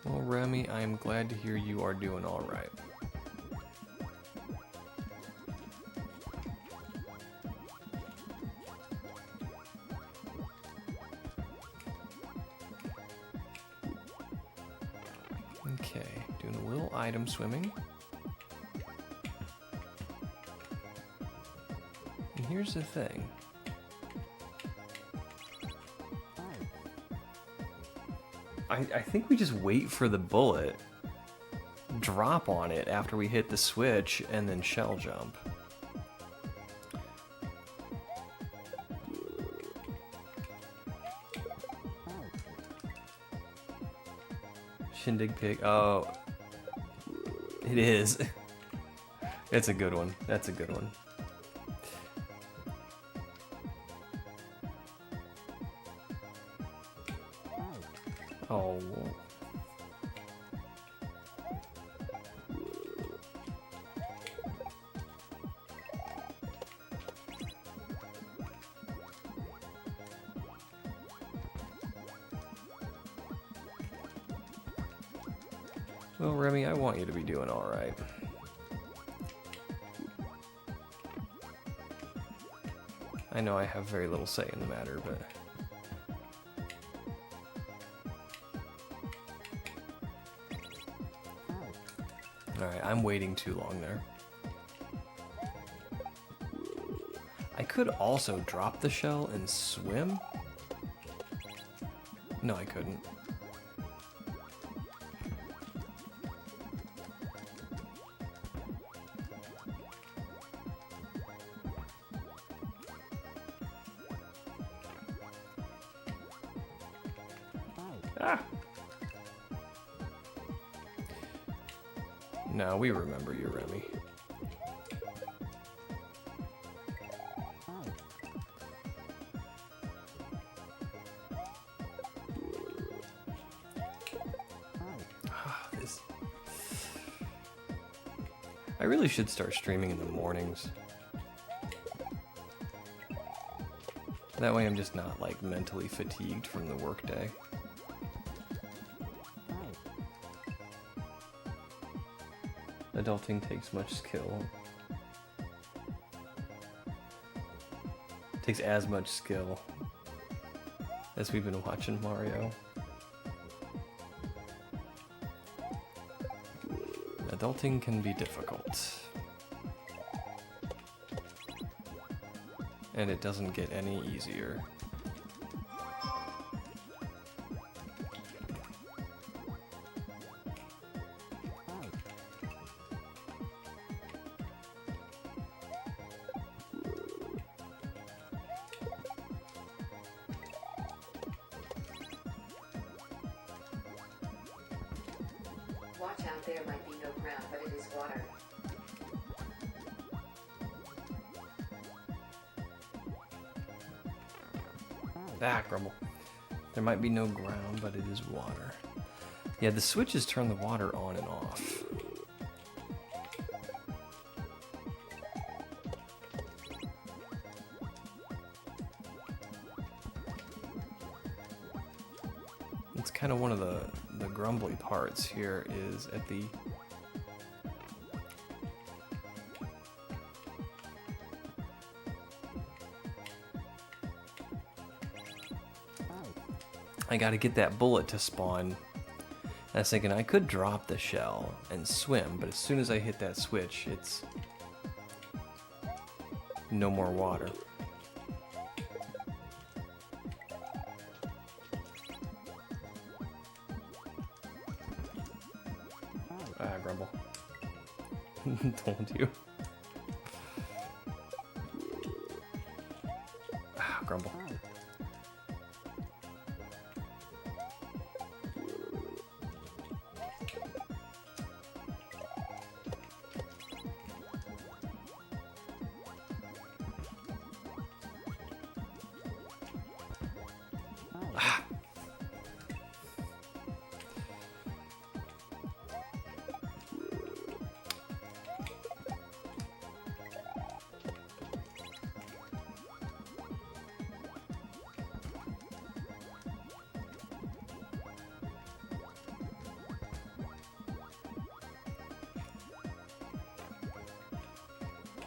Well, Remy, I am glad to hear you are doing all right. Okay, doing a little item swimming. And here's the thing. I think we just wait for the bullet, drop on it after we hit the switch, and then shell jump. Shindig pig. Oh, it is. It's a good one. That's a good one. Oh. Well, Remy, I want you to be doing all right. I know I have very little say in the matter, but... Alright, I'm waiting too long there. I could also drop the shell and swim. No, I couldn't. Ah! No, we remember you, Remy. I really should start streaming in the mornings. That way I'm just not like mentally fatigued from the workday. Adulting takes much skill. Takes as much skill as we've been watching Mario. Adulting can be difficult. And it doesn't get any easier. Watch out, there might be no ground, but it is water. Ah, grumble. There might be no ground, but it is water. Yeah, the switches turn the water on and off. It's kind of one of the grumbly parts here is at the I gotta get that bullet to spawn. I was thinking I could drop the shell and swim, but as soon as I hit that switch, it's no more water. Ah, grumble. Told you. Ah, grumble.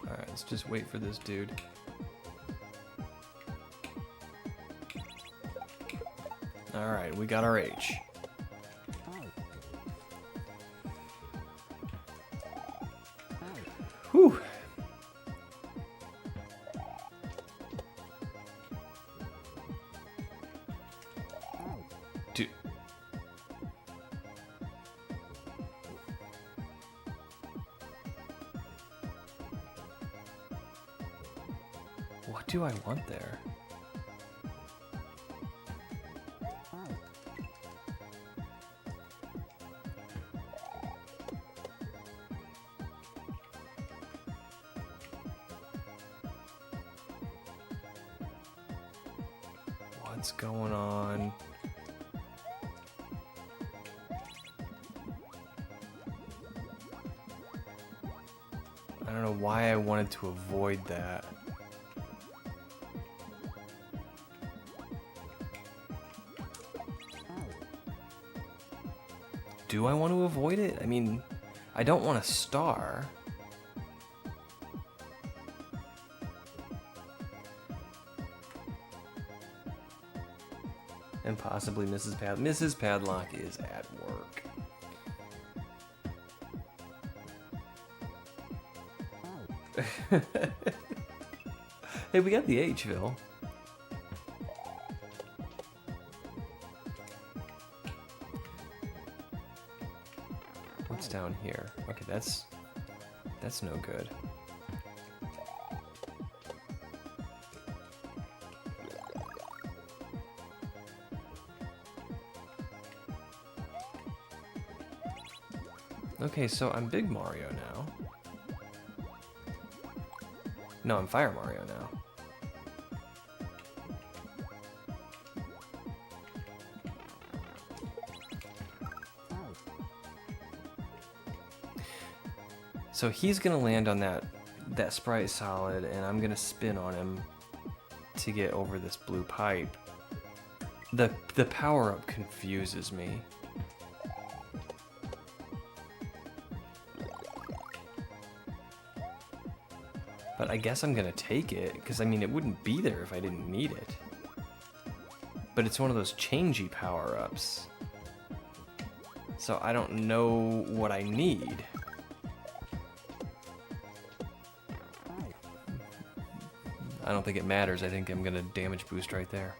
Alright, let's just wait for this dude. Alright, we got our H. Whew. Dude. What do I want there? What's going on? I don't know why I wanted to avoid that. Do I want to avoid it? I mean, I don't want a star. And possibly Mrs. Mrs. Padlock is at work. Hey, we got the H-ville. What's down here? Okay, that's no good. Okay, so I'm Big Mario now. No, I'm Fire Mario now. So he's gonna land on that Sprite Solid, and I'm gonna spin on him to get over this blue pipe. The power-up confuses me. But I guess I'm gonna take it, because I mean it wouldn't be there if I didn't need it. But it's one of those changey power-ups. So I don't know what I need. I don't think it matters. I think I'm gonna damage boost right there.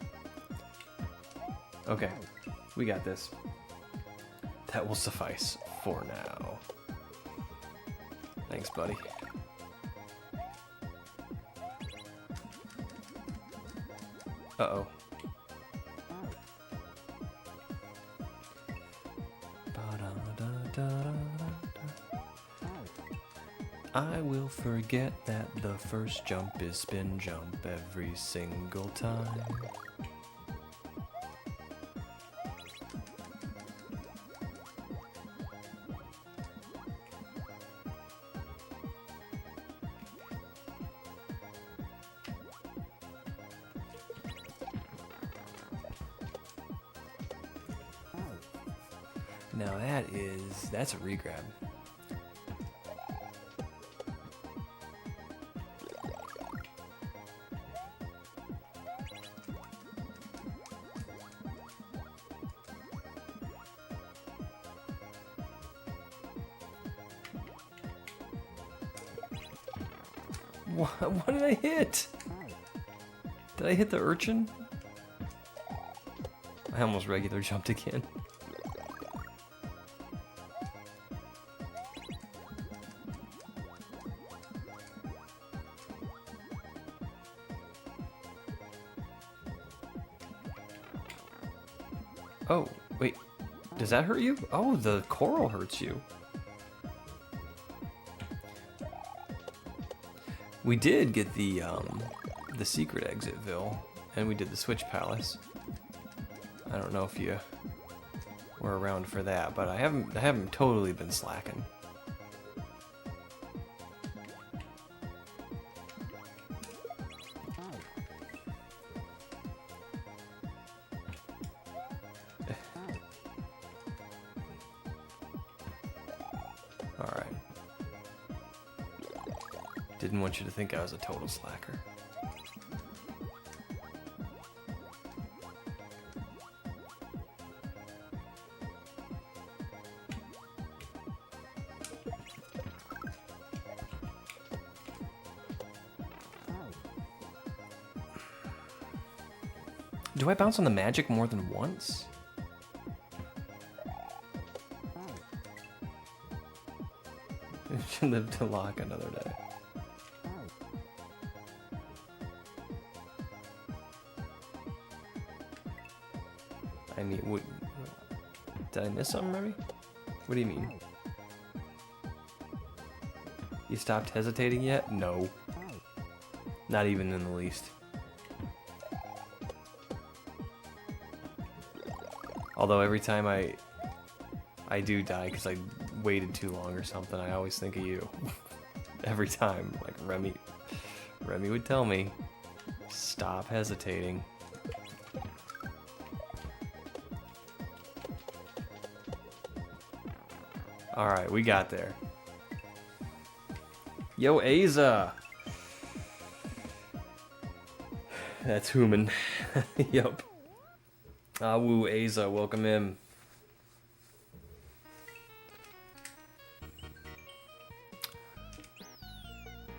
Okay, we got this. That will suffice for now. Thanks, buddy. Uh-oh. I will forget that the first jump is spin jump every single time. Now that's a regrab. What did I hit? Did I hit the urchin? I almost regular jumped again. Oh, wait. Does that hurt you? Oh, the coral hurts you. We did get the secret exit, Vil, and we did the Switch Palace. I don't know if you were around for that, but I haven't totally been slacking. Alright. Didn't want you to think I was a total slacker. Do I bounce on the magic more than once? Live to lock another day. I mean, what, did I miss something, Remy? What do you mean? You stopped hesitating yet? No. Not even in the least. Although every time I do die because I waited too long or something, I always think of you. Every time, like Remy would tell me, stop hesitating. Alright, we got there. Yo, Aza! That's human. Yup. Ah, woo, Aza, welcome in.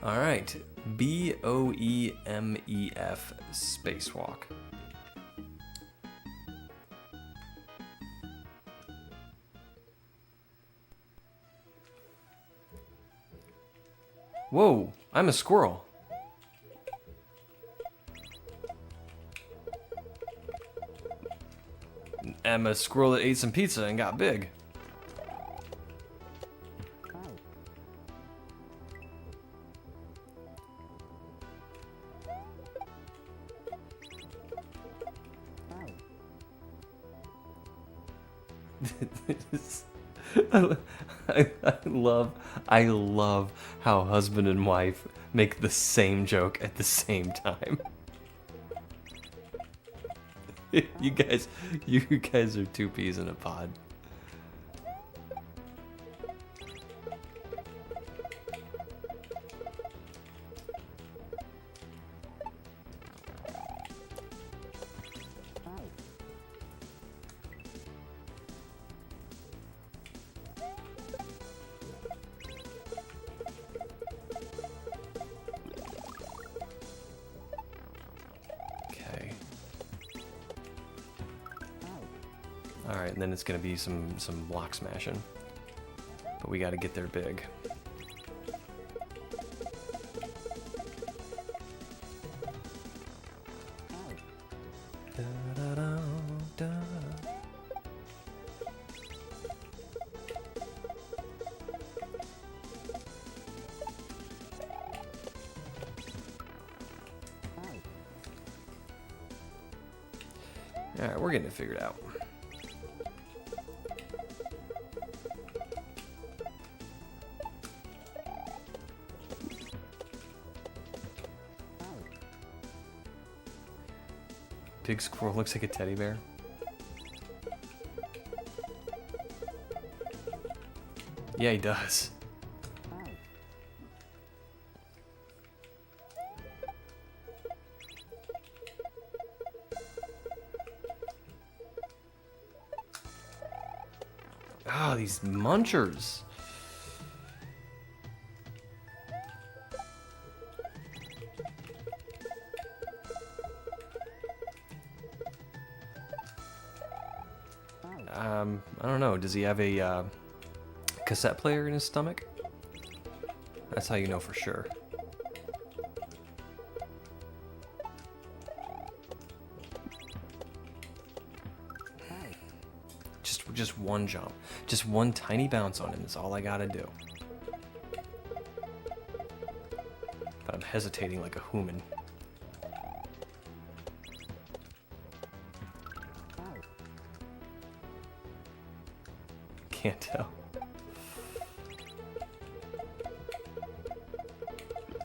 Alright, BOEMEF Spacewalk. Whoa, I'm a squirrel. I'm a squirrel that ate some pizza and got big. I love how husband and wife make the same joke at the same time. you guys are two peas in a pod. Alright, and then it's gonna be some block smashing. But we gotta get there big. Alright, we're getting it figured out. Big squirrel looks like a teddy bear. Yeah, he does. Ah, oh, these munchers. I don't know. Does he have a cassette player in his stomach? That's how you know for sure. Just one jump. Just one tiny bounce on him is all I gotta do. But I'm hesitating like a human. Can't tell.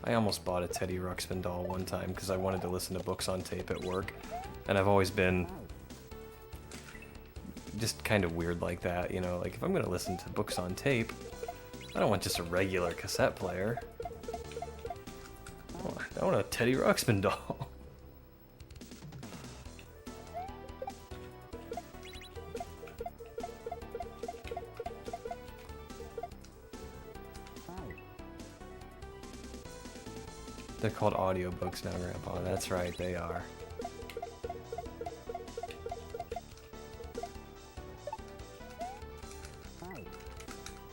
I almost bought a Teddy Ruxpin doll one time because I wanted to listen to books on tape at work, and I've always been just kind of weird like that, you know, like if I'm gonna listen to books on tape, I don't want just a regular cassette player. I want a Teddy Ruxpin doll. They're called audiobooks now, Grandpa. That's right, they are.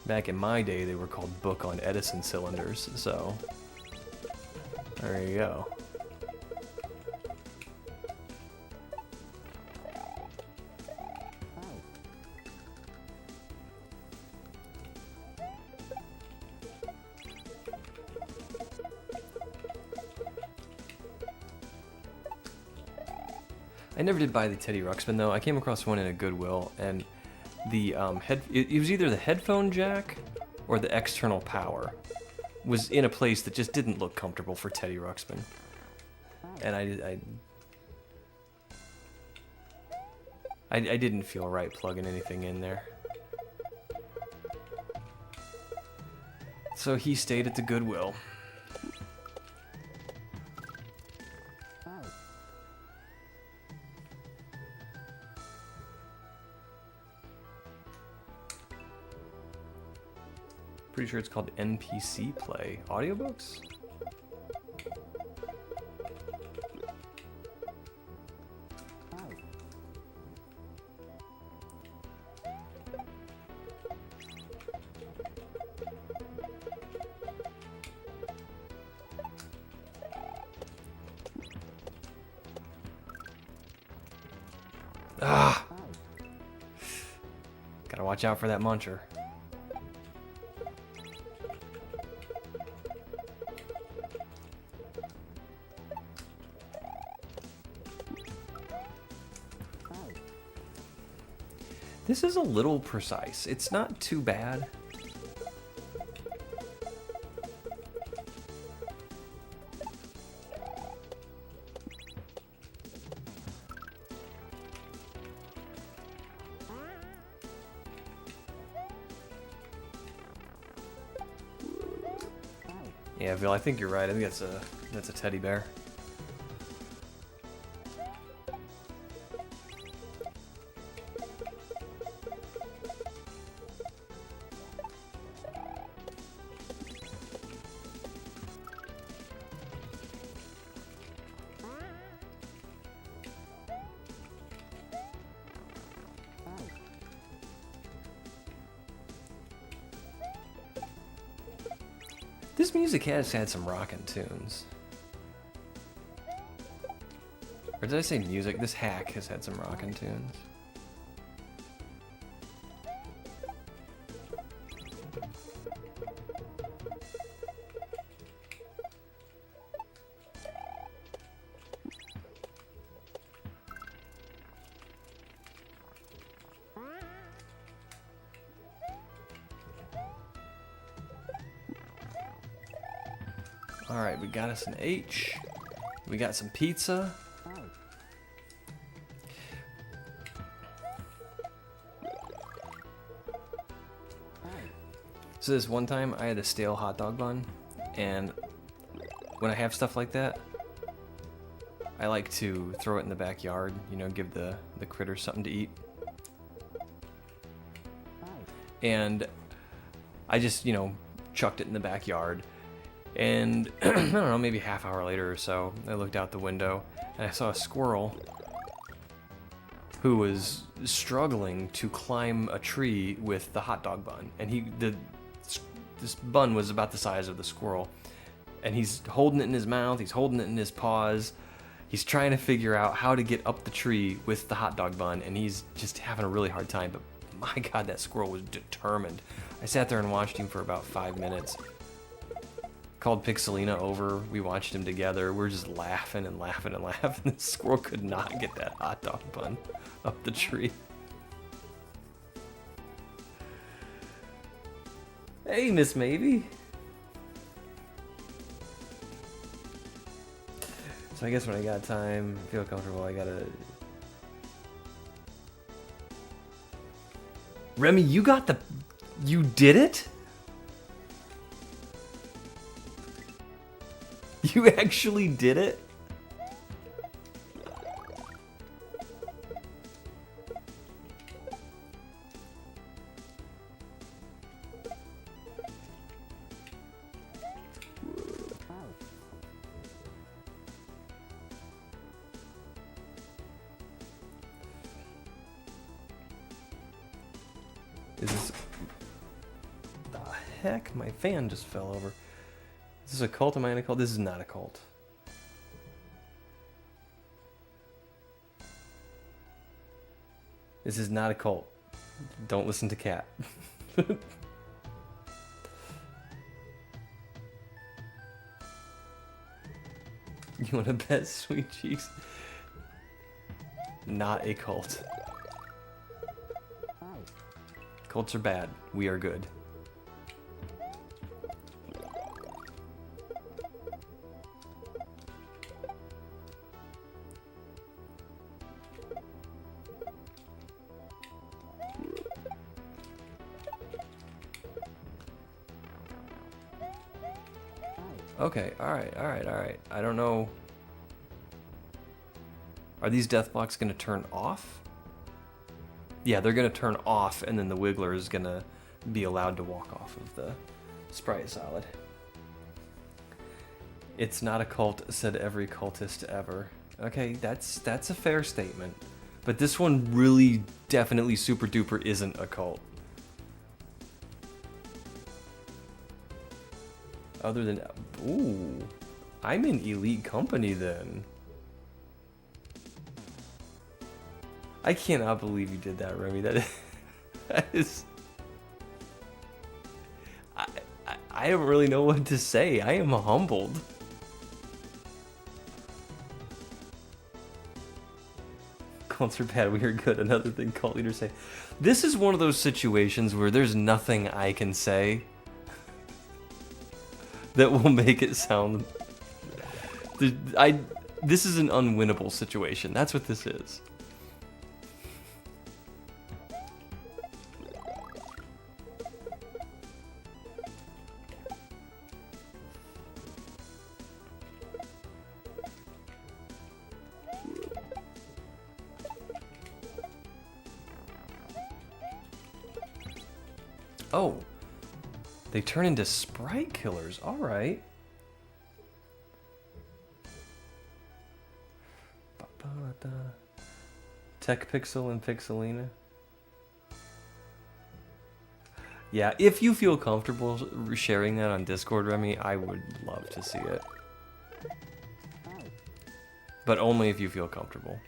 Back in my day, they were called book on Edison cylinders, so there you go. I never did buy the Teddy Ruxpin though. I came across one in a Goodwill, and the it was either the headphone jack or the external power was in a place that just didn't look comfortable for Teddy Ruxpin, and I didn't feel right plugging anything in there. So he stayed at the Goodwill. Pretty sure it's called NPC Play. Audiobooks? Ah! Gotta watch out for that muncher. This is a little precise. It's not too bad. Yeah, Bill, I think you're right. I think that's a teddy bear. This music has had some rockin' tunes. Or did I say music? This hack has had some rockin' tunes. Alright, we got us an H. We got some pizza. So this one time I had a stale hot dog bun, and when I have stuff like that, I like to throw it in the backyard, you know, give the critters something to eat. And I just, you know, chucked it in the backyard. And I don't know, maybe a half hour later or so, I looked out the window and I saw a squirrel who was struggling to climb a tree with the hot dog bun. And this bun was about the size of the squirrel. And he's holding it in his mouth, he's holding it in his paws. He's trying to figure out how to get up the tree with the hot dog bun, and he's just having a really hard time. But my God, that squirrel was determined. I sat there and watched him for about 5 minutes. Called Pixelina over, we watched him together. We were just laughing and laughing and laughing. The squirrel could not get that hot dog bun up the tree. Hey, Miss Maybe. So I guess when I got time, feel comfortable, I gotta... Remy, you got the... You did it? You actually did it? Is this... The heck? My fan just fell over. Is this a cult? Am I in a cult? This is not a cult. This is not a cult. Don't listen to Cat. You want to bet, Sweet Cheeks? Not a cult. Cults are bad. We are good. Okay, alright. I don't know. Are these death blocks gonna turn off? Yeah, they're gonna turn off, and then the Wiggler is gonna be allowed to walk off of the Sprite Solid. It's not a cult, said every cultist ever. Okay, that's a fair statement. But this one really, definitely, super duper isn't a cult. Other than... Ooh, I'm in elite company then. I cannot believe you did that, Remy. That is... I don't really know what to say. I am humbled. Cults are bad, we are good. Another thing cult leaders say. This is one of those situations where there's nothing I can say that will make it sound... This is an unwinnable situation. That's what this is. Oh, they turn into sprite killers. All right. Tech Pixel and Pixelina. Yeah, if you feel comfortable sharing that on Discord, Remy, I would love to see it. But only if you feel comfortable.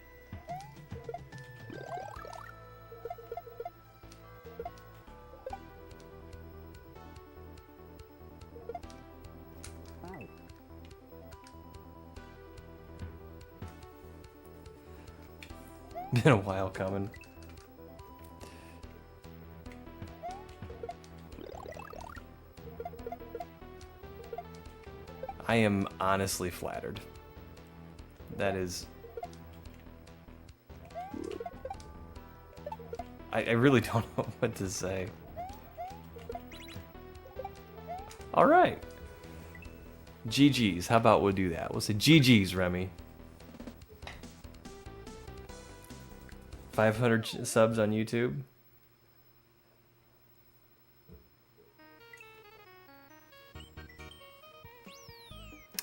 Been a while coming. I am honestly flattered. That is... I really don't know what to say. Alright. GG's. How about we'll do that? We'll say GG's, Remy. 500 subs on YouTube.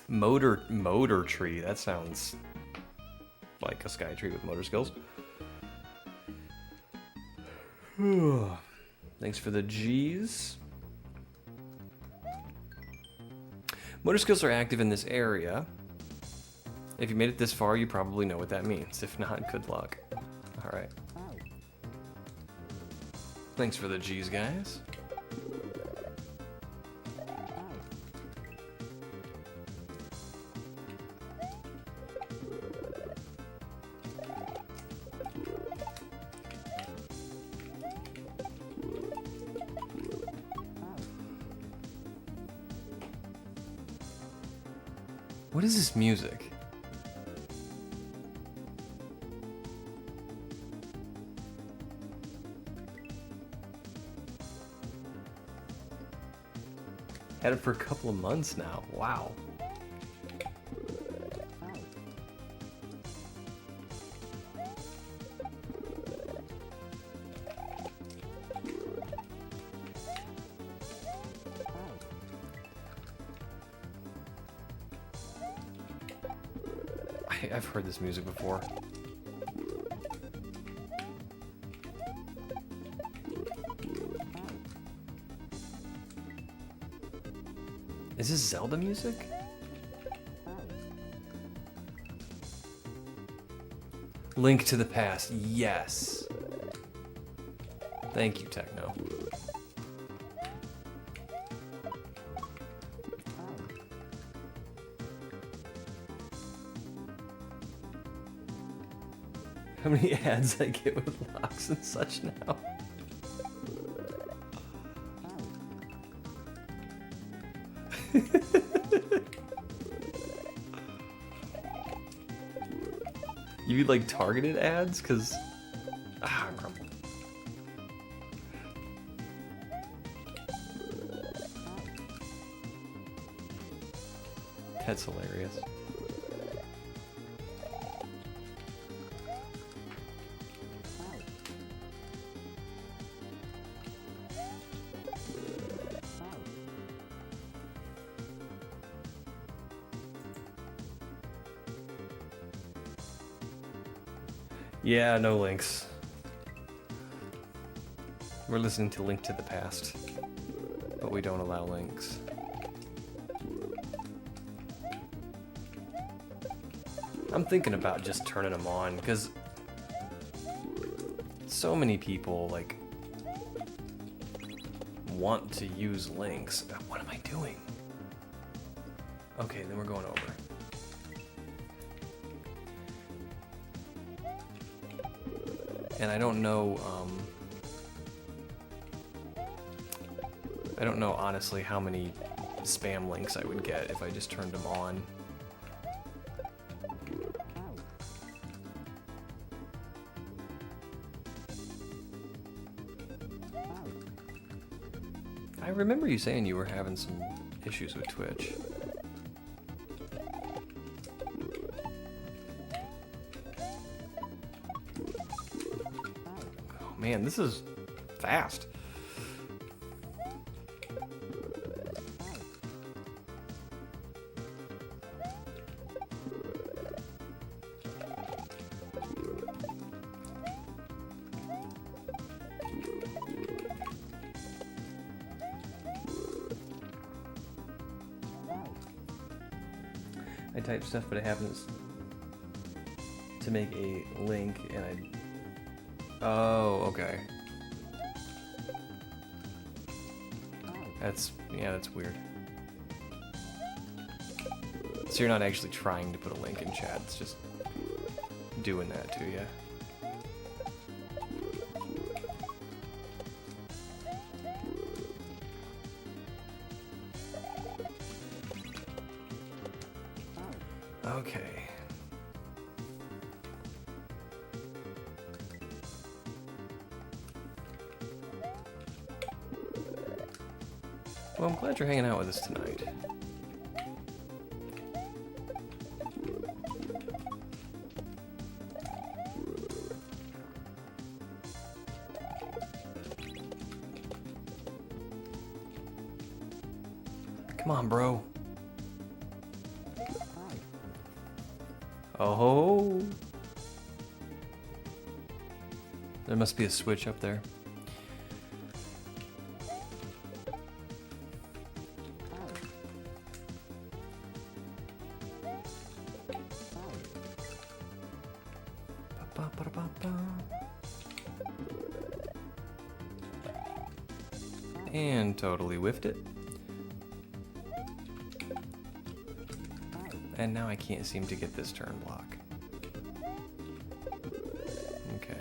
Motor tree. That sounds like a sky tree with motor skills. Thanks for the G's. Motor skills are active in this area. If you made it this far, you probably know what that means. If not, good luck. Alright. Thanks for the G's, guys. What is this music? Had it for a couple of months now. Wow. I've heard this music before. Is this Zelda music? Link to the Past, yes. Thank you, Techno. How many ads I get with locks and such now? You mean like targeted ads? Cause grumble. That's hilarious. Yeah, no links. We're listening to Link to the Past, but we don't allow links. I'm thinking about just turning them on, because so many people, like, want to use links. What am I doing? Okay, then we're going over. And I don't know, honestly how many spam links I would get if I just turned them on. I remember you saying you were having some issues with Twitch. Oh man, this is fast. I type stuff, but it happens to make a link, and oh, okay. That's weird. So you're not actually trying to put a link in chat, it's just doing that to you. Okay. Well, I'm glad you're hanging out with us tonight. Come on, bro. Oh. There must be a switch up there. And totally whiffed it. And now I can't seem to get this turn block. Okay.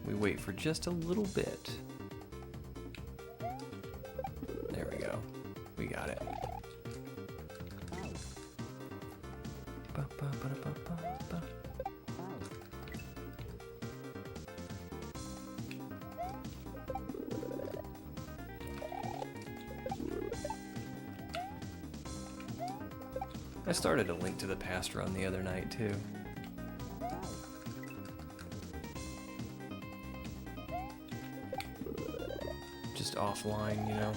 We wait for just a little bit. There we go. We got it. I started a Link to the Past run the other night, too. Just offline, you know,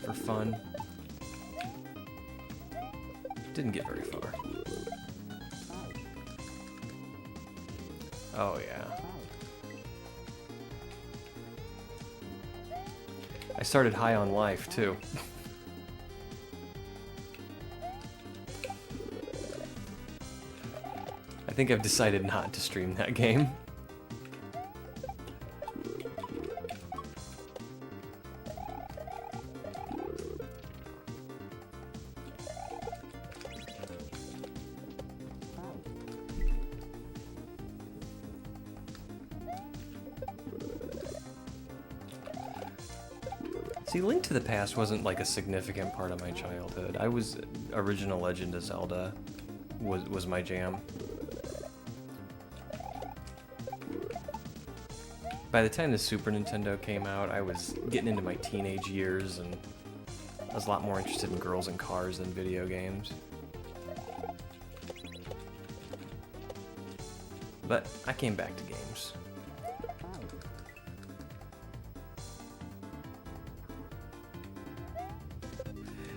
for fun. Didn't get very far. Oh, yeah. I started High on Life, too. I think I've decided not to stream that game. See, Link to the Past wasn't like a significant part of my childhood. Original Legend of Zelda was my jam. By the time the Super Nintendo came out, I was getting into my teenage years, and I was a lot more interested in girls and cars than video games. But I came back to games.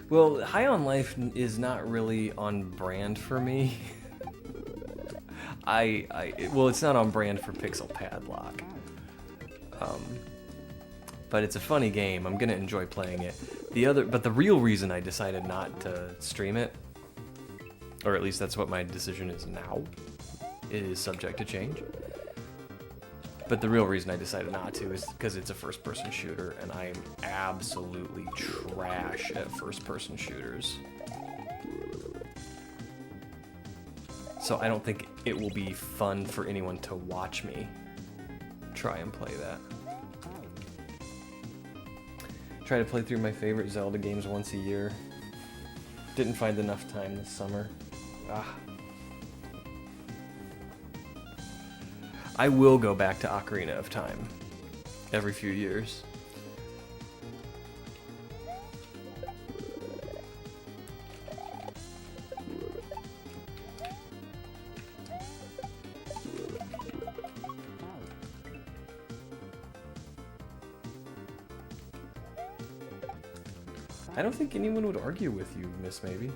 Well, High on Life is not really on brand for me. Well, it's not on brand for PixelPadlock. But it's a funny game. I'm gonna enjoy playing it. But the real reason I decided not to stream it, or at least that's what my decision is now, it is subject to change. But the real reason I decided not to is because it's a first-person shooter, and I am absolutely trash at first-person shooters. So I don't think it will be fun for anyone to watch me try and play that. Try to play through my favorite Zelda games once a year. Didn't find enough time this summer. I will go back to Ocarina of Time every few years. I don't think anyone would argue with you, Miss Maybe.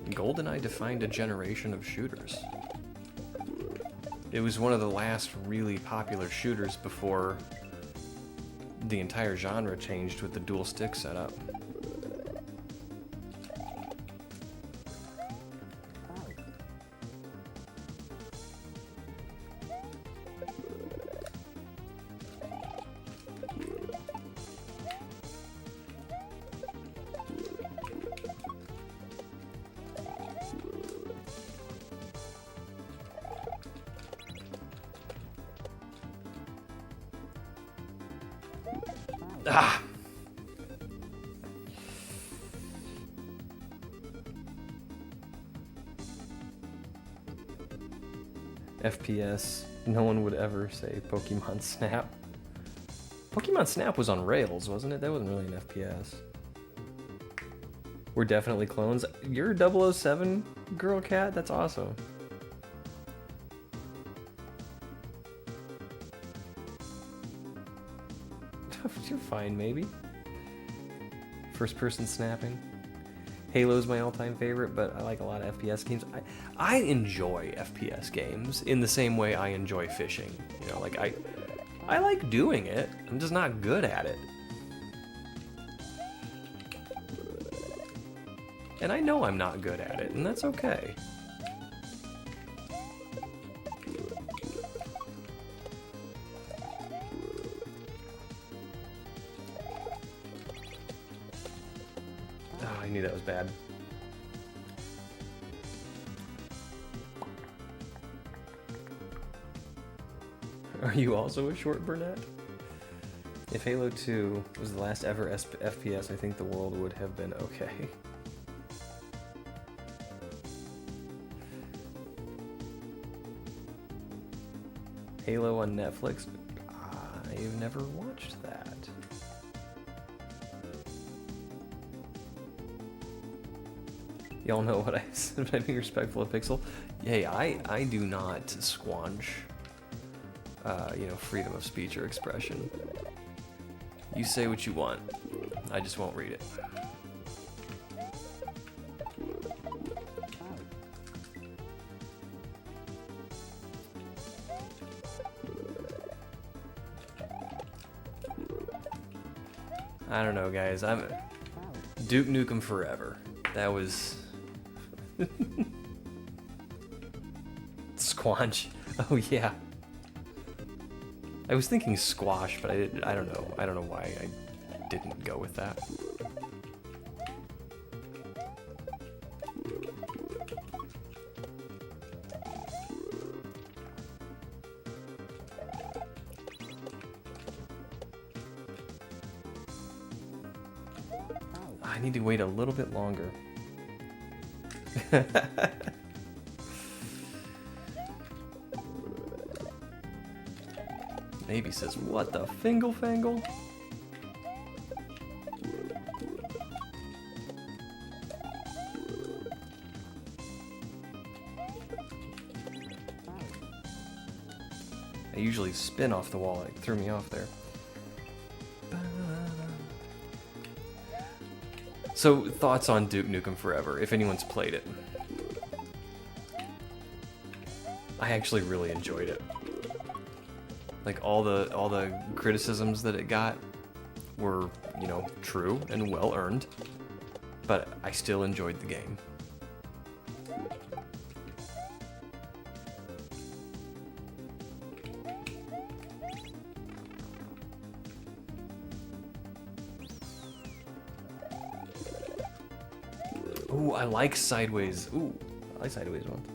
GoldenEye defined a generation of shooters. It was one of the last really popular shooters before the entire genre changed with the dual stick setup. Ah! FPS. No one would ever say Pokemon Snap. Pokemon Snap was on rails, wasn't it? That wasn't really an FPS. We're definitely clones. You're 007, girl cat? That's awesome. You're fine, maybe. First person snapping. Halo's my all-time favorite, but I like a lot of FPS games. I enjoy FPS games in the same way I enjoy fishing. You know, like I like doing it. I'm just not good at it. And I know I'm not good at it, and that's okay. Oh, I knew that was bad. Are you also a short brunette? If Halo 2 was the last ever FPS, I think the world would have been okay. Halo on Netflix? I've never watched that. Y'all know what I said by being respectful of Pixel? Hey, I do not squanch, you know, freedom of speech or expression. You say what you want. I just won't read it. I don't know, guys. I'm Duke Nukem Forever. That was Squanch. Oh yeah. I was thinking squash, but I don't know. I don't know why I didn't go with that. I need to wait a little bit longer. Maybe says, what the fingle fangle? I usually spin off the wall. It threw me off there. So, thoughts on Duke Nukem Forever, if anyone's played it. I actually really enjoyed it. Like, all the criticisms that it got were, you know, true and well earned, but I still enjoyed the game. Oh, I like sideways. Ooh, I like sideways ones.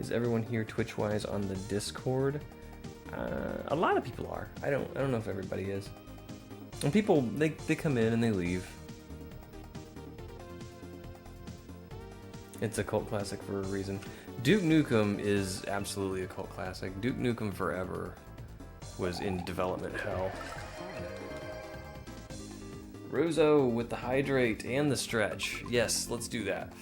Is everyone here Twitch-wise on the Discord? A lot of people are. I don't know if everybody is. And people, they come in and they leave. It's a cult classic for a reason. Duke Nukem is absolutely a cult classic. Duke Nukem Forever was in development hell. Ruzo with the hydrate and the stretch. Yes, let's do that.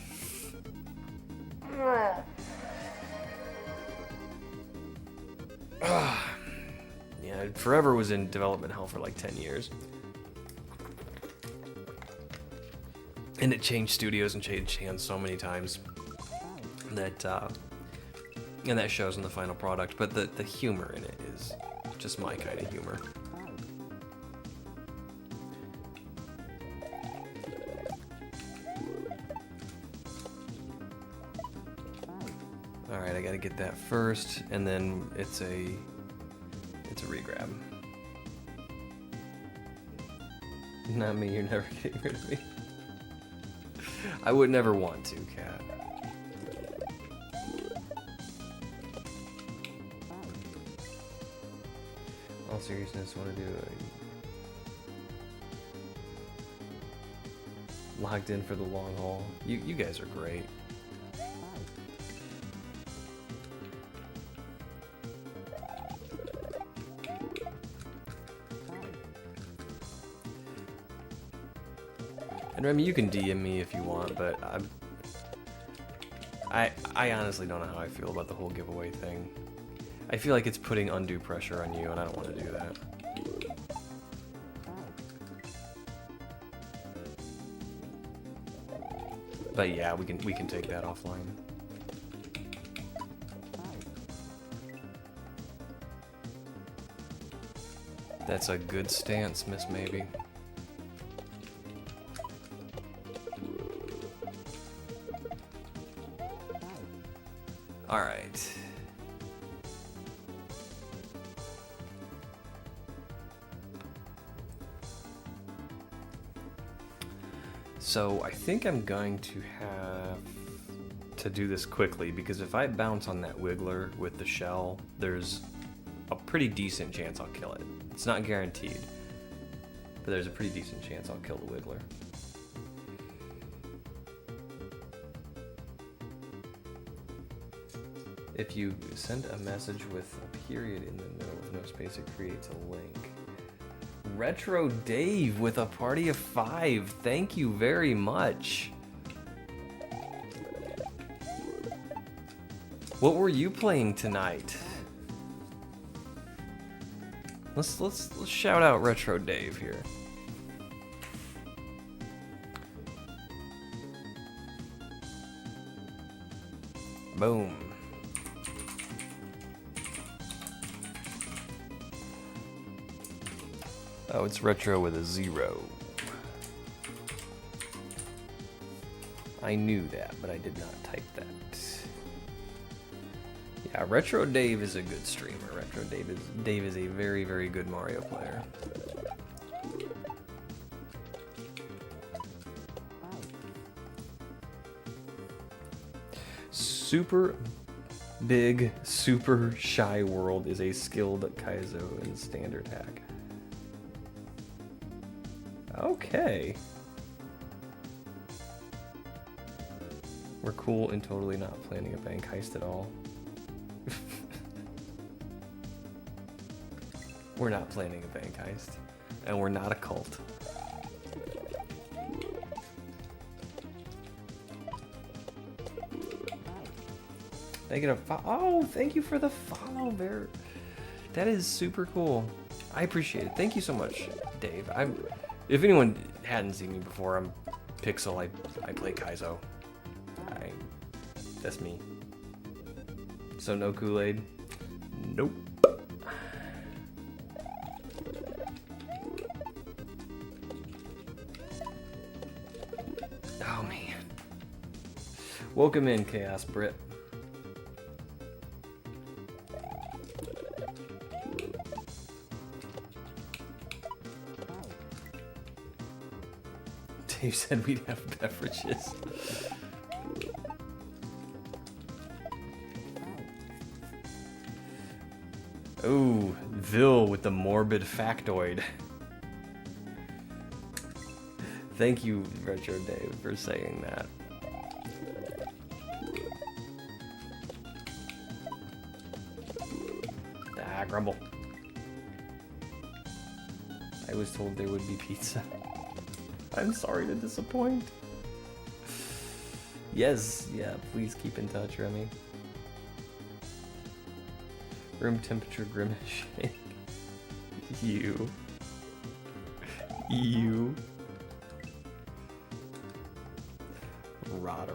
Yeah, Forever was in development hell for like 10 years. And it changed studios and changed hands so many times that, and that shows in the final product. But the humor in it is just my kind of humor. All right, I gotta get that first, and then it's a regrab. Not me. You're never getting rid of me. I would never want to, Cat. All seriousness, want to do a locked in for the long haul. You guys are great. And Remy, you can DM me if you want, but I honestly don't know how I feel about the whole giveaway thing. I feel like it's putting undue pressure on you, and I don't want to do that. But yeah, we can take that offline. That's a good stance, Miss Maybe. All right. So I think I'm going to have to do this quickly, because if I bounce on that wiggler with the shell, there's a pretty decent chance I'll kill it. It's not guaranteed, but there's a pretty decent chance I'll kill the wiggler. If you send a message with a period in the middle with no space, it creates a link. Retro Dave with a party of 5. Thank you very much. What were you playing tonight? Let's shout out Retro Dave here. Boom. Oh, it's retro with a 0. I knew that, but I did not type that. Yeah, Retro Dave is a good streamer. Retro Dave is a very, very good Mario player. Super big, super shy world is a skilled kaizo in standard hack. Okay. We're cool and totally not planning a bank heist at all. We're not planning a bank heist. And we're not a cult. Thank you for the follow, Bear. That is super cool. I appreciate it. Thank you so much, Dave. If anyone hadn't seen me before, I'm Pixel. I play Kaizo. That's me. So no Kool-Aid? Nope. Oh man. Welcome in, Chaos Brit. Dave said we'd have beverages. Ooh, Vil with the morbid factoid. Thank you, Retro Dave, for saying that. Ah, grumble. I was told there would be pizza. I'm sorry to disappoint. Yes, yeah, please keep in touch, Remy. Room temperature grimace shake. You. Rada.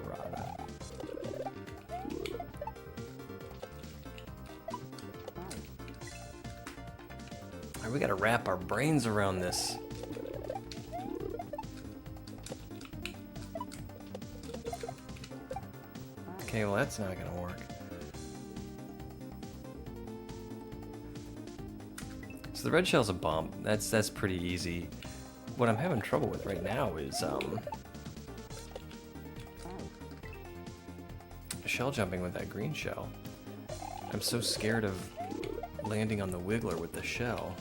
Alright, we gotta wrap our brains around this. Okay, well that's not gonna work. So the red shell's a bomb. That's pretty easy. What I'm having trouble with right now is shell jumping with that green shell. I'm so scared of landing on the wiggler with the shell.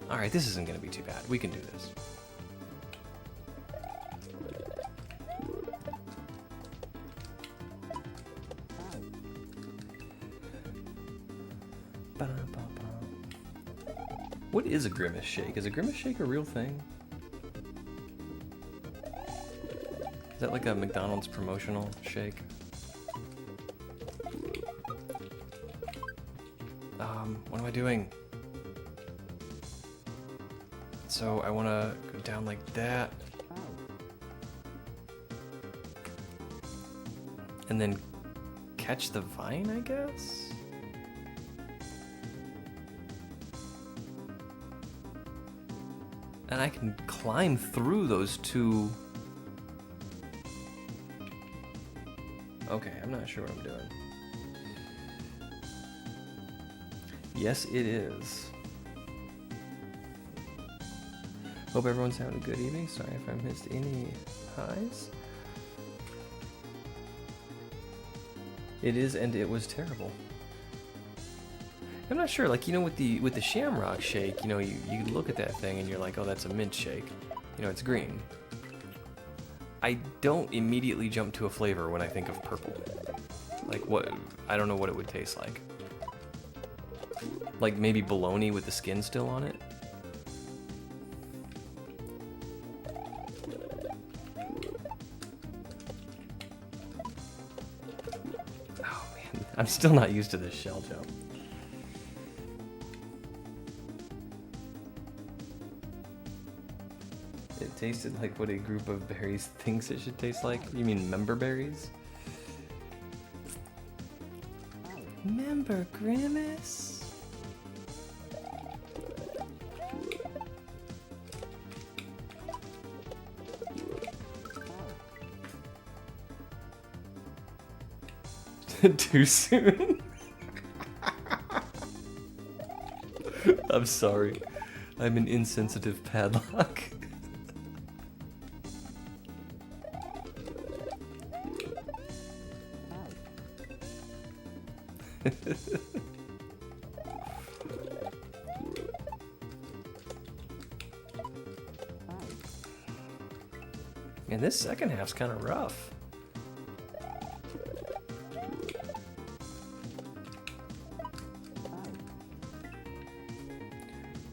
Alright, this isn't gonna be too bad. We can do this. What is a grimace shake? Is a grimace shake a real thing? Is that like a McDonald's promotional shake? What am I doing? So I want to go down like that. And then catch the vine, I guess? And I can climb through those two. Okay, I'm not sure what I'm doing. Yes, it is. Hope everyone's having a good evening. Sorry if I missed any highs. It is, and it was terrible. I'm not sure, like, you know, with the shamrock shake, you know, you look at that thing and you're like, oh, that's a mint shake. You know, it's green. I don't immediately jump to a flavor when I think of purple. Like, what? I don't know what it would taste like. Like maybe bologna with the skin still on it? Oh man, I'm still not used to this shell jump. It tasted like what a group of berries thinks it should taste like. You mean member berries? Member grimace? Too soon? I'm sorry. I'm an insensitive padlock. And this second half's kind of rough.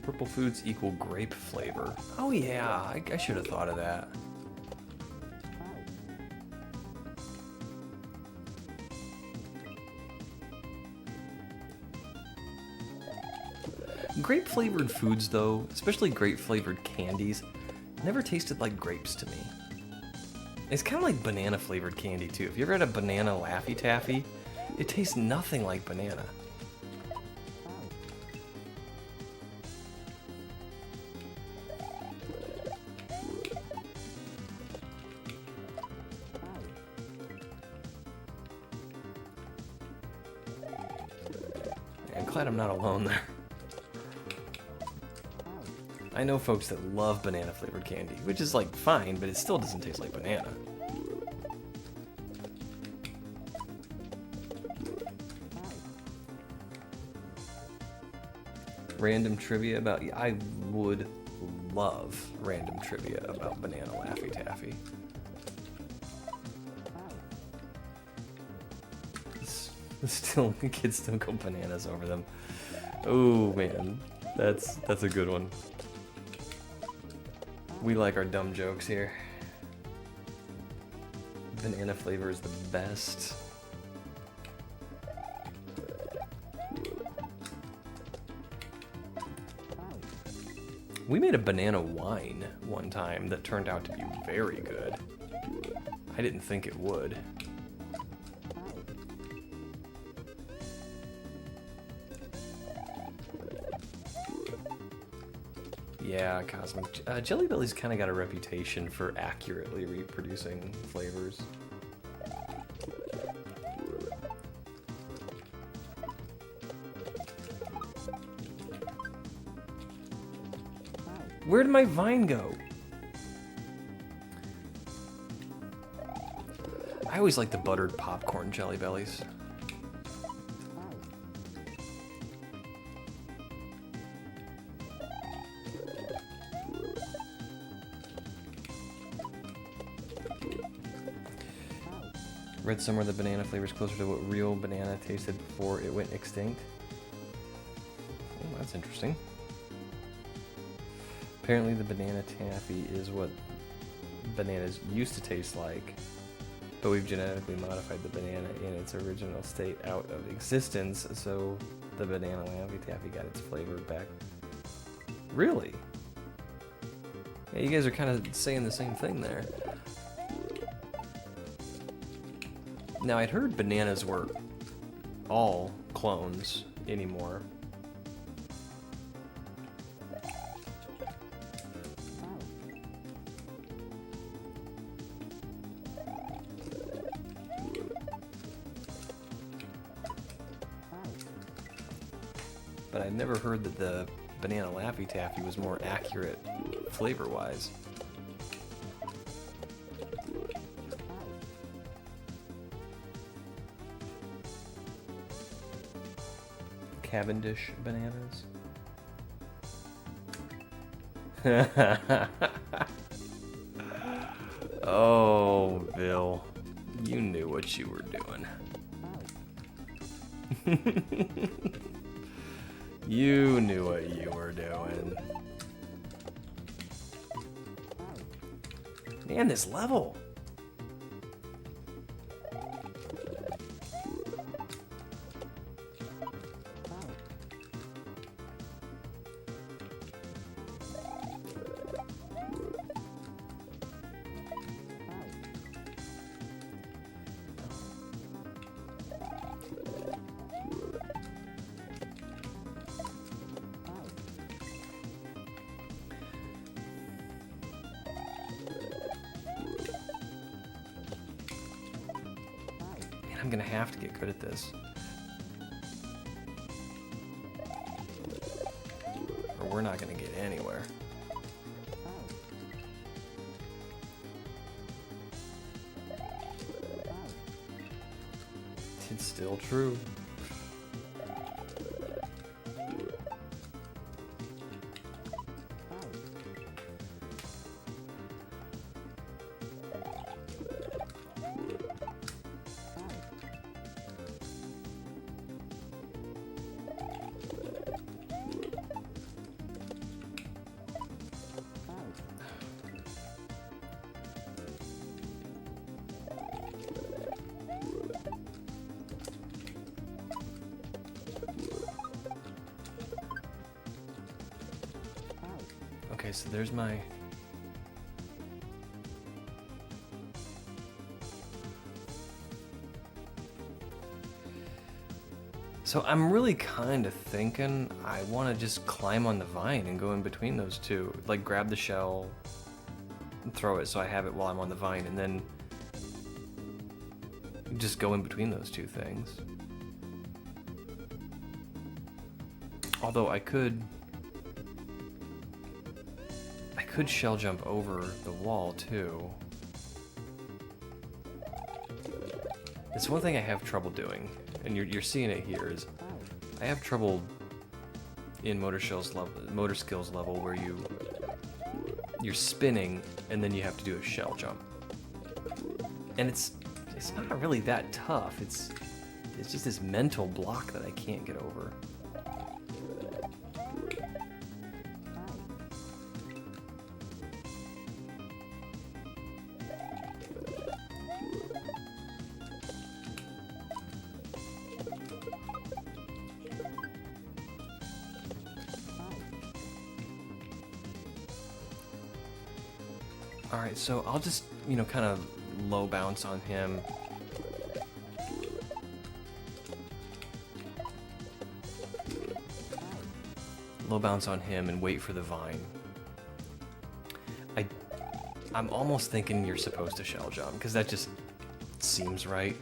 Purple foods equal grape flavor. Oh yeah, I should have thought of that. Grape flavored foods though, especially grape flavored candies, never tasted like grapes to me. It's kind of like banana flavored candy too. If you ever had a banana Laffy Taffy, it tastes nothing like banana. I'm glad I'm not alone there. I know folks that love banana flavored candy, which is like fine, but it still doesn't taste like banana. Random trivia about, I would love random trivia about banana Laffy Taffy. Still, kids still go bananas over them. Oh man, that's a good one. We like our dumb jokes here. Banana flavor is the best. We made a banana wine one time that turned out to be very good. I didn't think it would. Yeah, Cosmic. Jelly Belly's kind of got a reputation for accurately reproducing flavors. Where did my vine go? I always like the buttered popcorn Jelly Bellies. Read somewhere the banana flavor is closer to what real banana tasted before it went extinct. Oh, that's interesting. Apparently the banana taffy is what bananas used to taste like, but we've genetically modified the banana in its original state out of existence, so the banana Laffy Taffy got its flavor back. Really? Yeah, you guys are kind of saying the same thing there. Now, I'd heard bananas were all clones anymore. But I'd never heard that the banana Laffy Taffy was more accurate flavor-wise. Cavendish bananas. Oh, Bill. You knew what you were doing. You knew what you were doing. Man, this level. I'm gonna have to get good at this. Or we're not gonna get anywhere. It's still true. Okay, so there's my... So I'm really kind of thinking I want to just climb on the vine and go in between those two. Like grab the shell and throw it so I have it while I'm on the vine, and then just go in between those two things. Although I could... could shell jump over the wall too. It's one thing I have trouble doing, and you're seeing it here, is I have trouble in motor skills level where you're spinning and then you have to do a shell jump. And it's not really that tough. It's just this mental block that I can't get over. Alright, so I'll just, kind of low bounce on him. Low bounce on him and wait for the vine. I'm almost thinking you're supposed to shell jump, because that just seems right.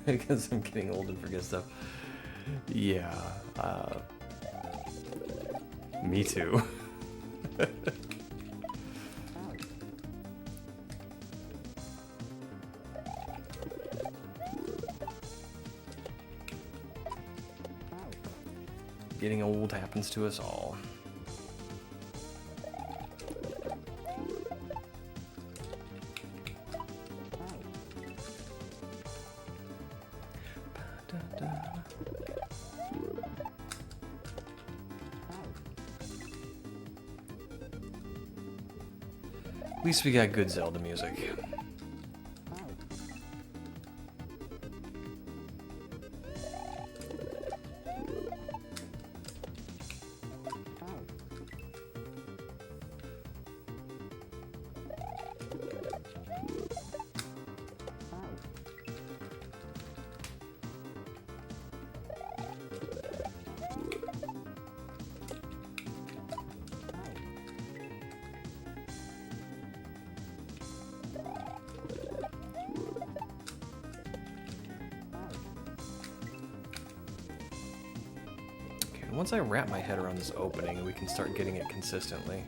Because I'm getting old and forget stuff. Yeah, me too. Getting old happens to us all. At least we got good Zelda music. Once I wrap my head around this opening, we can start getting it consistently.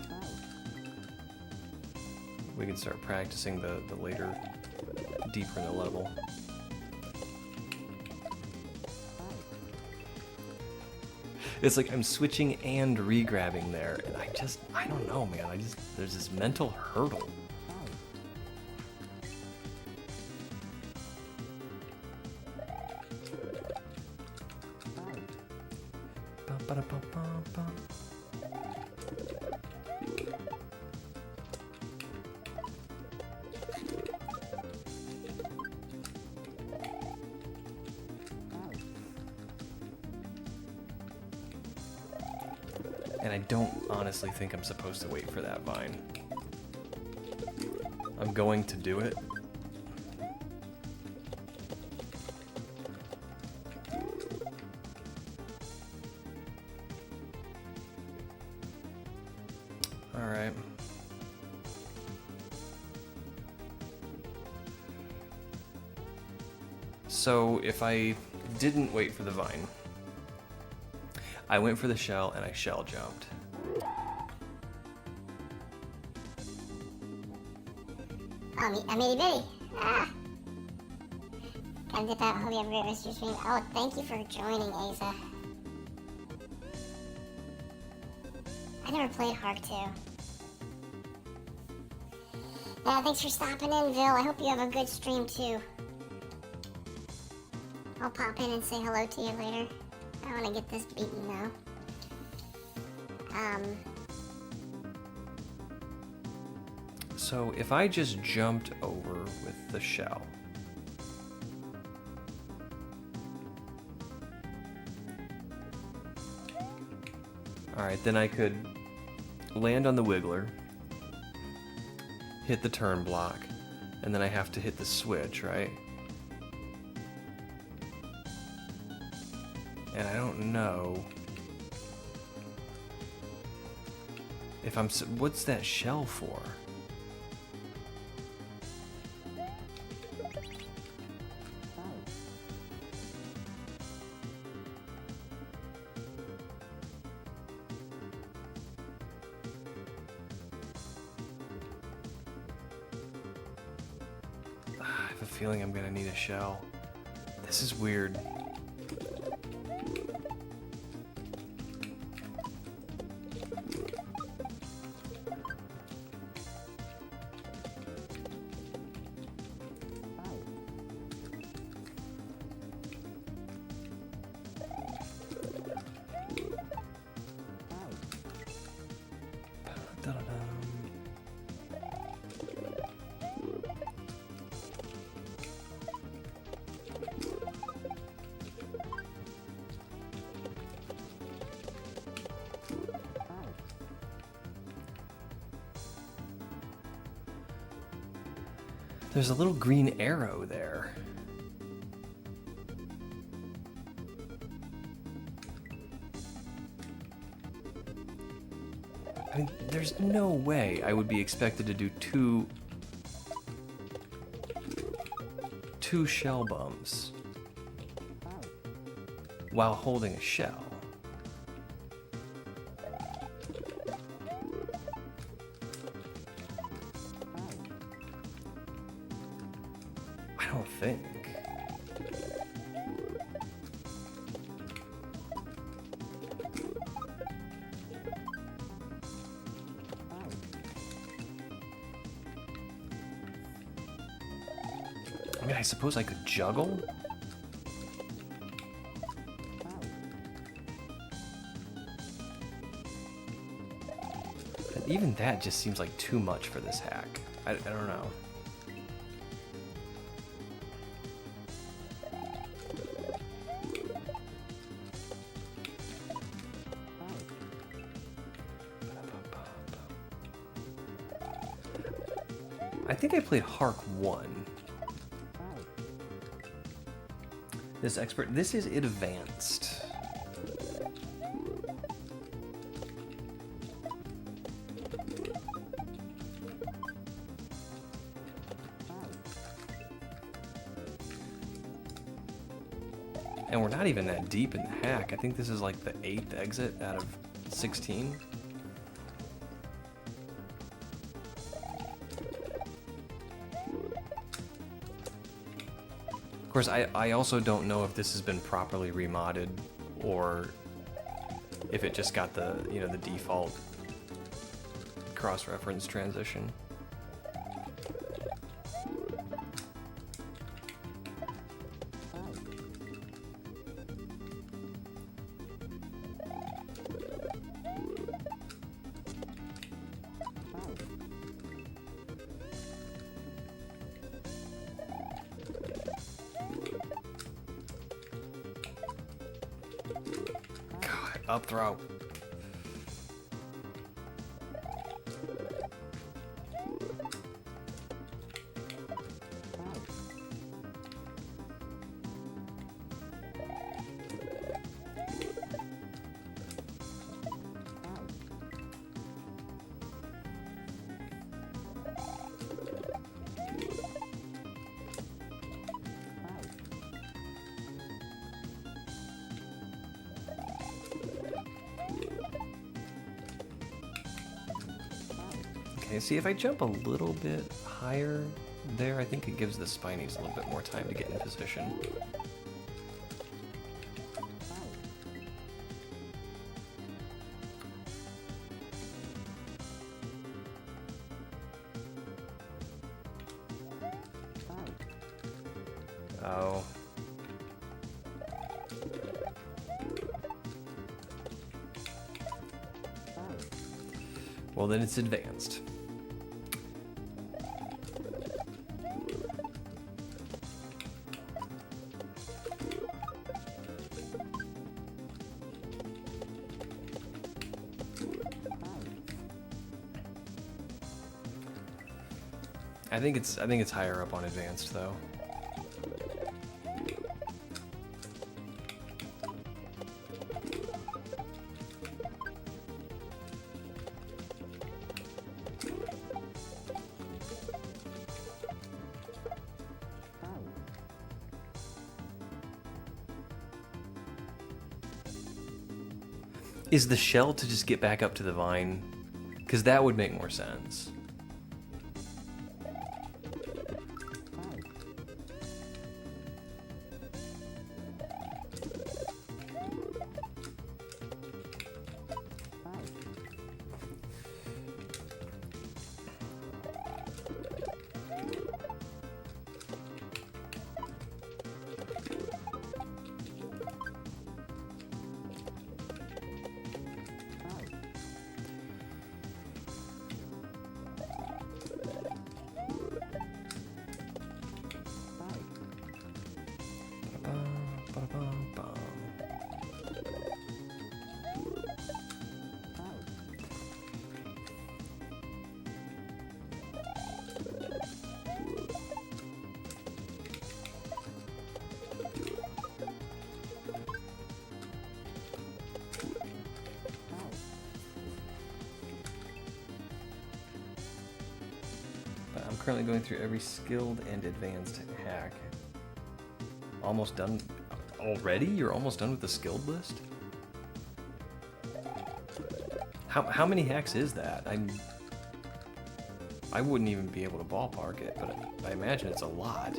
We can start practicing the later, deeper in the level. It's like I'm switching and re-grabbing there, and I don't know, man. There's this mental hurdle. And I don't honestly think I'm supposed to wait for that vine. I'm going to do it. Alright. So if I didn't wait for the vine, I went for the shell and I shell jumped. I'm itty bitty. Gotta dip out. Hope you have a great rest of your stream. Oh, thank you for joining, Asa. I never played Hark 2. Yeah, thanks for stopping in, Vil. I hope you have a good stream too. I'll pop in and say hello to you later. I want to get this beaten now. So if I just jumped over with the shell, alright, then I could land on the wiggler, hit the turn block, and then I have to hit the switch, right? And I don't know if I'm... What's that shell for? feeling I'm gonna need a shell. This is weird. There's a little green arrow there. I mean, there's no way I would be expected to do two shell bumps while holding a shell. I don't think. I mean, I suppose I could juggle. But even that just seems like too much for this hack. I don't know. I think I played Hark 1. This expert, this is advanced. And we're not even that deep in the hack. I think this is like the 8th exit out of 16. Of course, I also don't know if this has been properly remodded or if it just got the, you know, the default cross-reference transition. Up throw. Okay, see, if I jump a little bit higher there, I think it gives the Spinies a little bit more time to get in position. Oh. Well, then it's advanced. I think it's higher up on advanced though. Is the shell to just get back up to the vine? Because that would make more sense. currently going through every skilled and advanced hack. Almost done already? You're almost done with the skilled list? How many hacks is that? I wouldn't even be able to ballpark it, but I imagine it's a lot.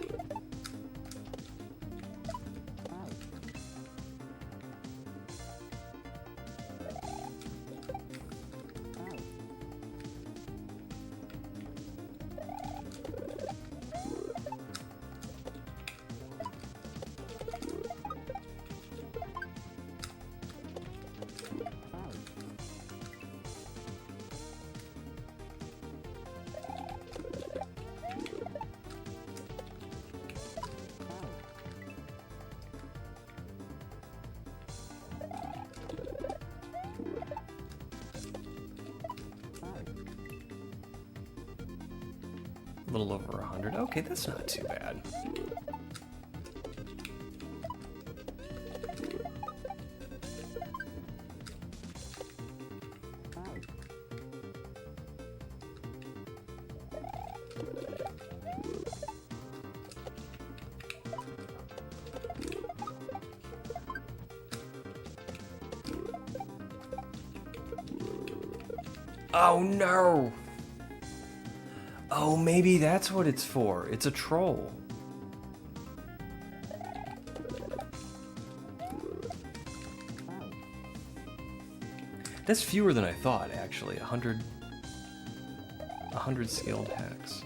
A little over 100. Okay, that's not too bad. Oh no! Oh, maybe that's what it's for. It's a troll. That's fewer than I thought, actually. 100 skilled hacks.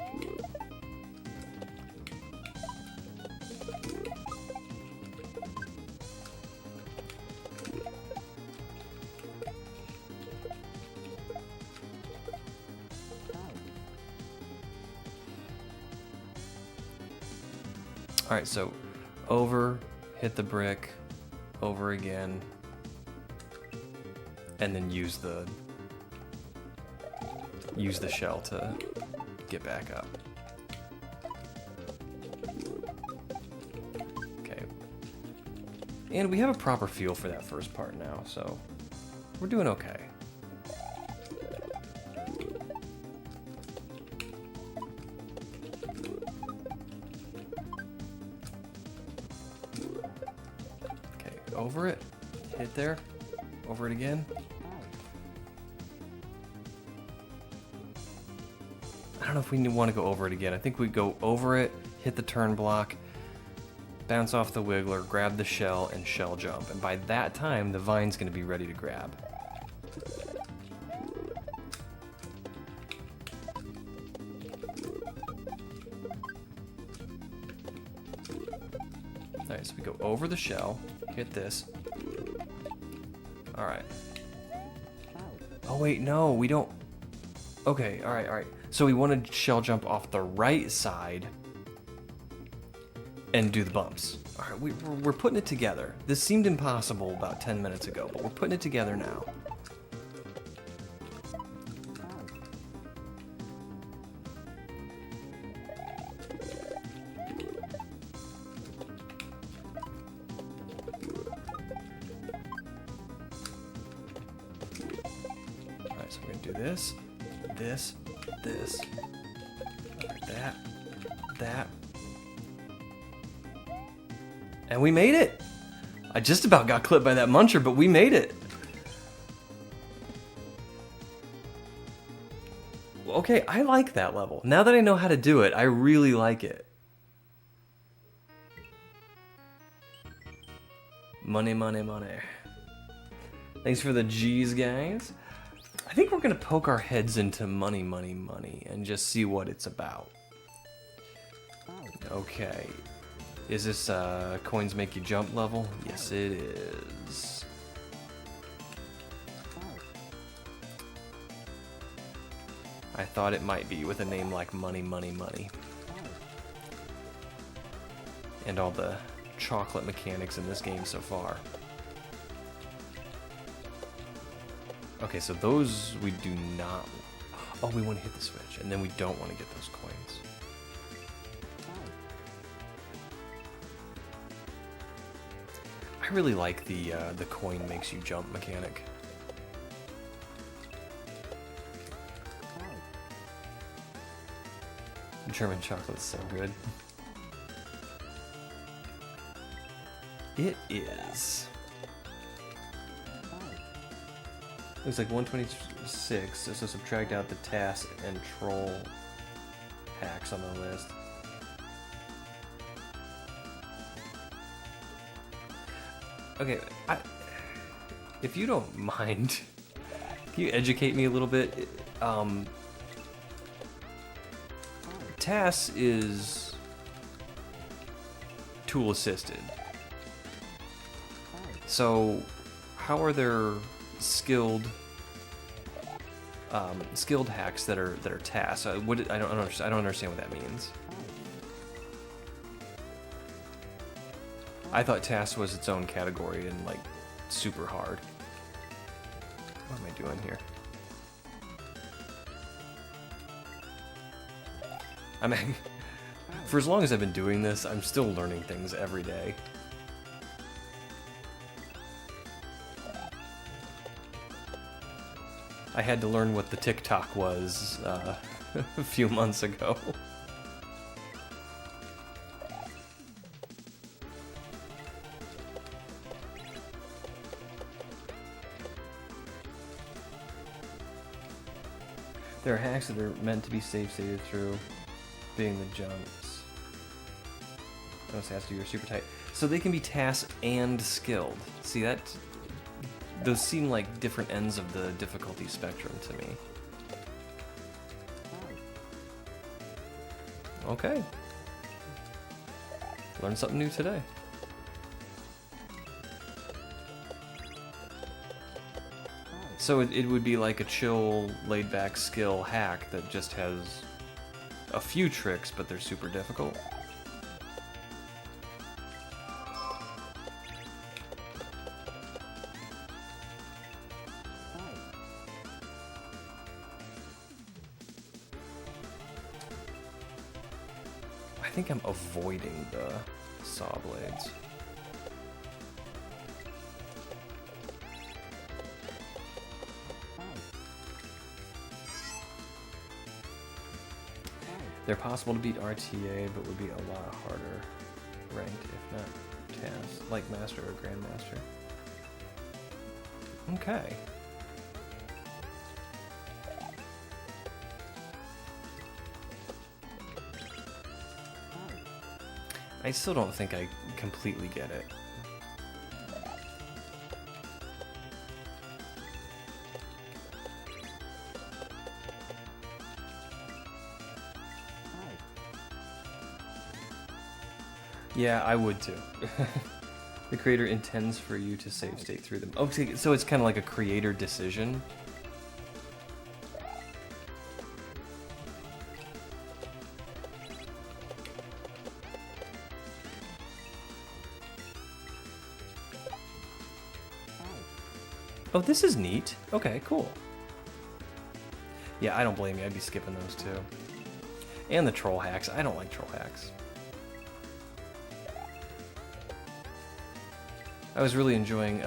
Alright, so over, hit the brick, over again, and then use the shell to get back up. Okay. And we have a proper feel for that first part now, so we're doing okay. Over it, hit there, over it again. I don't know if we want to go over it again. I think we go over it, hit the turn block, bounce off the wiggler, grab the shell, and shell jump. And by that time, the vine's going to be ready to grab. Alright, so we go over the shell. Hit this. Alright. Oh wait, no, we don't... Okay, alright. So we want to shell jump off the right side and do the bumps. Alright, we're putting it together. This seemed impossible about 10 minutes ago, but we're putting it together now. So we're gonna do this, that, and we made it! I just about got clipped by that muncher, but we made it! Okay, I like that level. Now that I know how to do it, I really like it. Money, money, money. Thanks for the G's, guys. I think we're gonna poke our heads into money, money, money, and just see what it's about. Okay. Is this coins make you jump level? Yes, it is. I thought it might be with a name like Money, Money, Money. And all the chocolate mechanics in this game so far. Okay, so those we do not... Oh, we want to hit the switch, and then we don't want to get those coins. I really like the coin makes you jump mechanic. German chocolate's so good. It is. Looks like 126, so subtract out the task and troll hacks on the list. Okay, if you don't mind, can you educate me a little bit? TAS is tool assisted. So, how are there skilled hacks that are TAS? I don't understand what that means. I thought TAS was its own category and like super hard. What am I doing here? I mean, for as long as I've been doing this, I'm still learning things every day. I had to learn what the TikTok was a few months ago. There are hacks that are meant to be safe stated through being the jumps. Those has to be super tight. So they can be TAS and skilled. See that? Those seem like different ends of the difficulty spectrum to me. Okay. Learned something new today. So it would be like a chill, laid-back skill hack that just has a few tricks, but they're super difficult. I think I'm avoiding the saw blades. They're possible to beat RTA, but would be a lot harder ranked, if not TAS, like Master or Grandmaster. Okay. I still don't think I completely get it. Yeah, I would too. The creator intends for you to save state through them. Okay, so it's kind of like a creator decision. Oh, this is neat. Okay, cool. Yeah, I don't blame you. I'd be skipping those too. And the troll hacks. I don't like troll hacks. I was really enjoying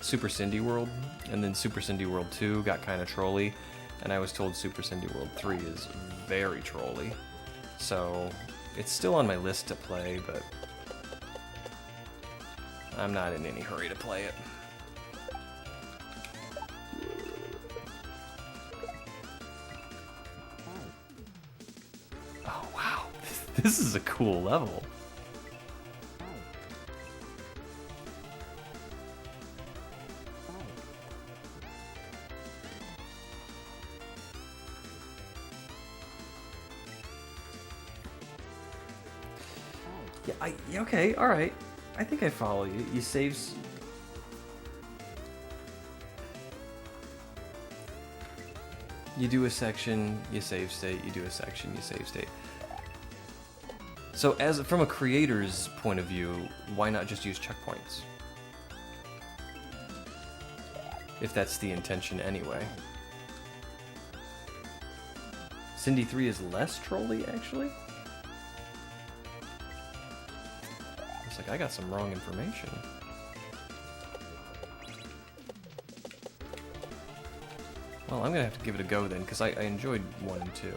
Super Cindy World, and then Super Cindy World 2 got kind of trolly, and I was told Super Cindy World 3 is very trolly. So it's still on my list to play, but I'm not in any hurry to play it. Oh wow, this is a cool level. Yeah, okay, alright. I think I follow you. You save... You do a section, you save state. You do a section, you save state. So from a creator's point of view, why not just use checkpoints? If that's the intention anyway. Cindy 3 is less trolly, actually? Like I got some wrong information. Well, I'm gonna have to give it a go then, because I enjoyed 1 and 2.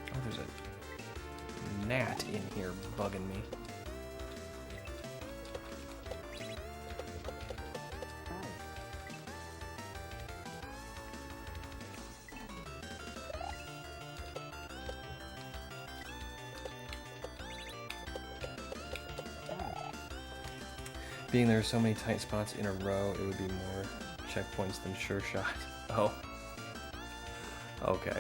Oh, there's a gnat in here bugging me. Being there are so many tight spots in a row, it would be more checkpoints than sure shot. Oh. Okay.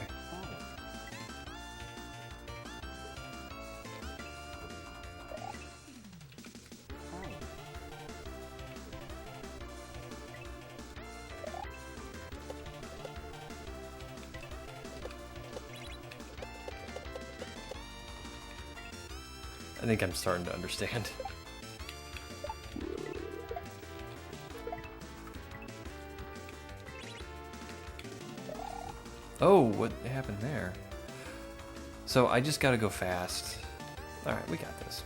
I think I'm starting to understand. Oh, what happened there? So I just gotta go fast. Alright, we got this.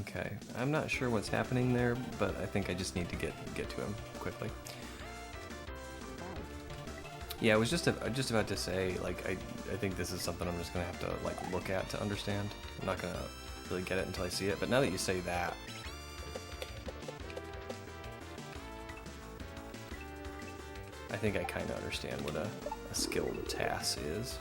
Okay, I'm not sure what's happening there, but I think I just need to get to him quickly. Yeah, I was just about to say, like, I think this is something I'm just gonna have to like look at to understand. I'm not gonna really get it until I see it. But now that you say that, I think I kind of understand what a skilled task is.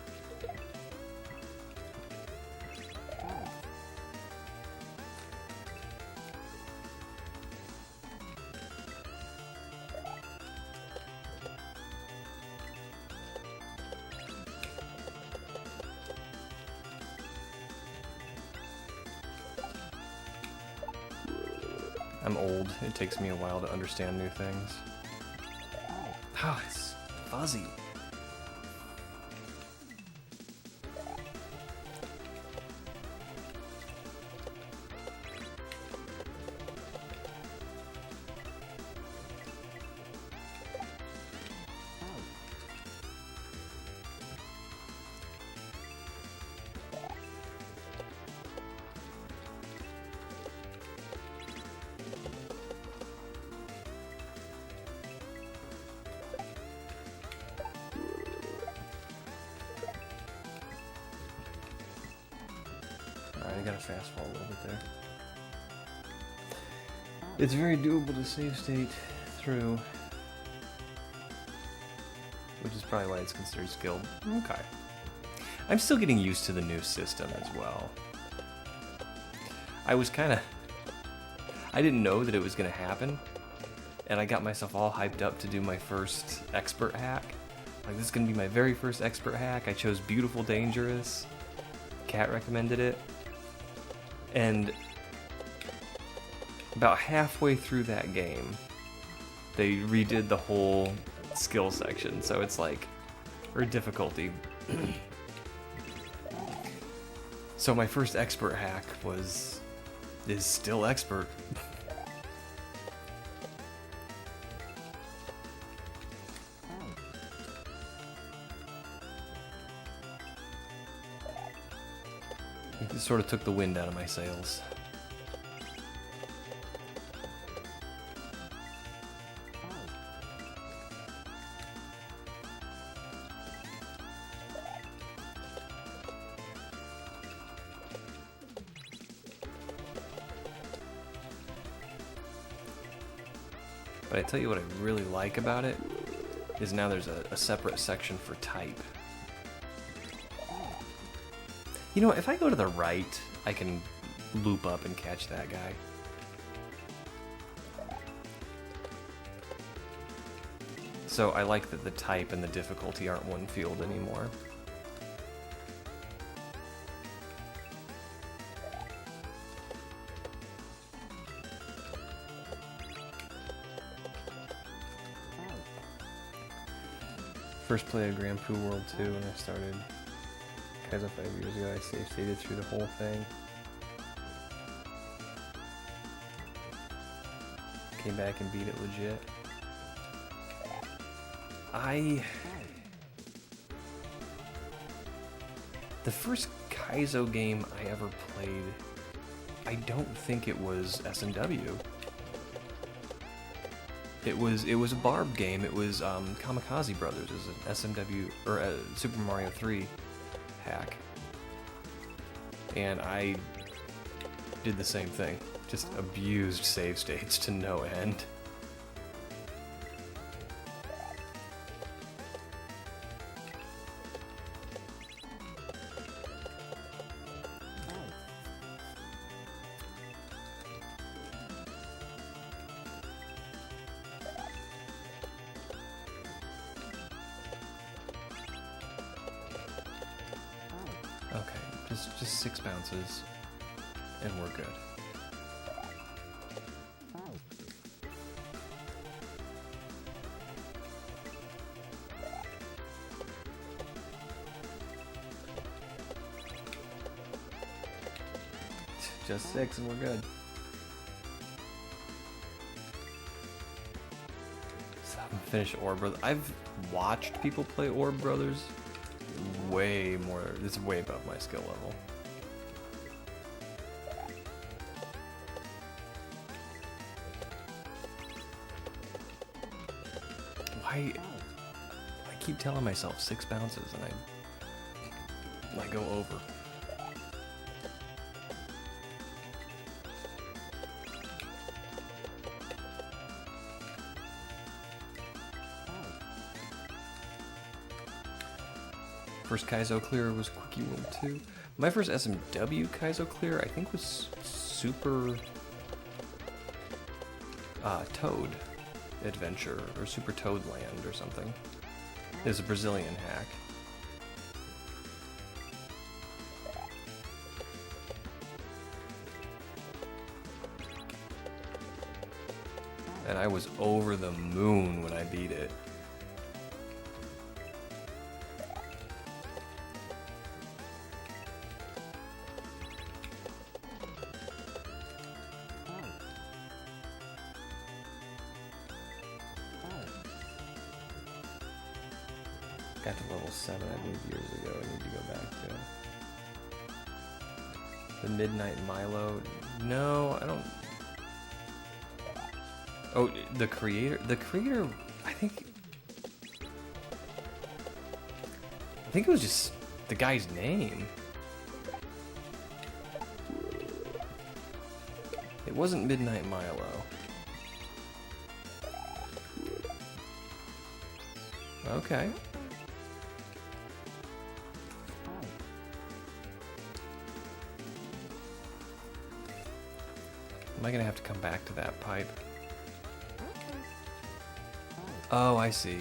I'm old. It takes me a while to understand new things. Oh, it's fuzzy. Alright, I gotta fast fall a little bit there. It's very doable to save state through, which is probably why it's considered skilled. Okay. I'm still getting used to the new system as well. I didn't know that it was gonna happen, and I got myself all hyped up to do my first expert hack. Like, this is gonna be my very first expert hack. I chose Beautiful Dangerous. Kat recommended it. And about halfway through that game, they redid the whole skill section, so it's like, or difficulty. So my first expert hack is still expert. It sort of took the wind out of my sails. But I tell you what I really like about it is now there's a separate section for type. You know, if I go to the right, I can loop up and catch that guy. So I like that the type and the difficulty aren't one field anymore. First play of Grand Poo World 2 when I started Kaizo 5 years ago. I save stated through the whole thing. Came back and beat it legit. The first Kaizo game I ever played, I don't think it was SMW. It was a Barb game. It was Kamikaze Brothers as an SMW or a Super Mario 3 hack, and I did the same thing. Just abused save states to no end. Okay, just 6 bounces, and we're good. Just 6 and we're good. So I'm gonna finish Orb Brothers. I've watched people play Orb Brothers. Way more. It's way above my skill level. Why? I keep telling myself 6 bounces and I go over. First Kaizo clear was Quickie World 2. My first SMW Kaizo clear, I think, was Super Toad Adventure or Super Toad Land or something. It was a Brazilian hack. And I was over the moon when I beat it. Got to level 7, I believe, years ago. I need to go back to. The Midnight Milo. No, I don't. Oh, the creator. The creator, I think it was just the guy's name. It wasn't Midnight Milo. Okay. Am I gonna have to come back to that pipe? Oh, I see.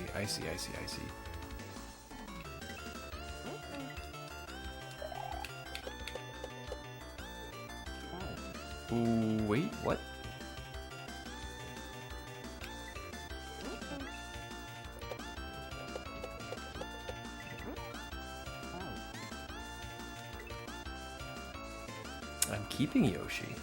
Ooh, wait, what? I'm keeping Yoshi.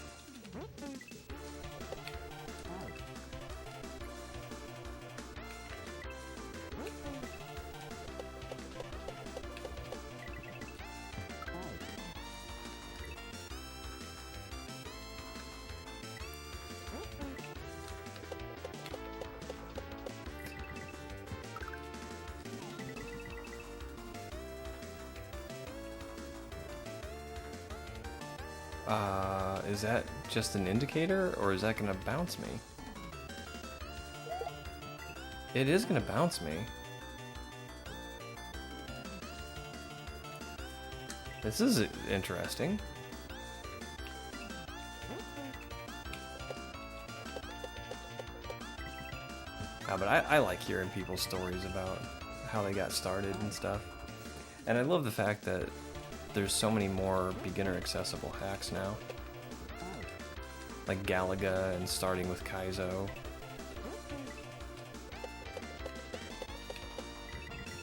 Is that just an indicator, or is that gonna bounce me? It is gonna bounce me. This is interesting. But I like hearing people's stories about how they got started and stuff. And I love the fact that there's so many more beginner accessible hacks now. Like Galaga and starting with Kaizo.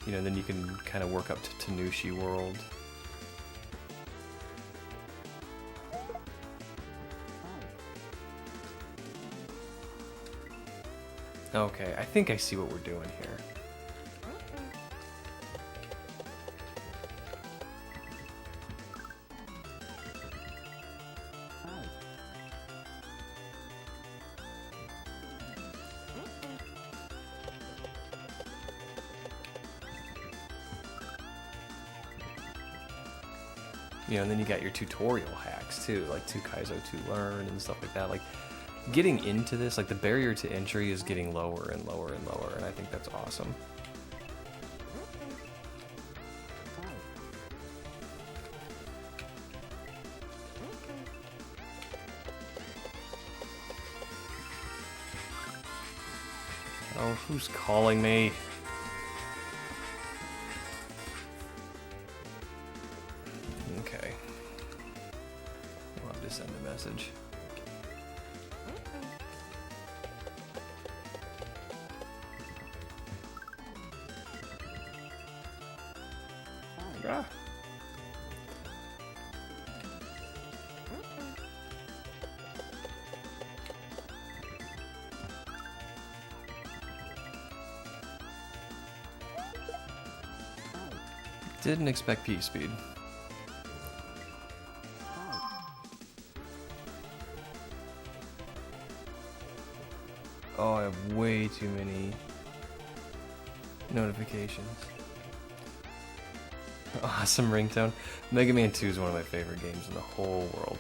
You know, then you can kind of work up to Tanushi World. Okay, I think I see what we're doing here. You know, and then you got your tutorial hacks too, like 2 kaizo to learn and stuff like that. Like, getting into this, like the barrier to entry is getting lower and lower and lower, and I think that's awesome. Oh, who's calling me? Okay. I'll have to send a message. Ah. Didn't expect P speed. Oh, I have way too many notifications. Awesome ringtone. Mega Man 2 is one of my favorite games in the whole world.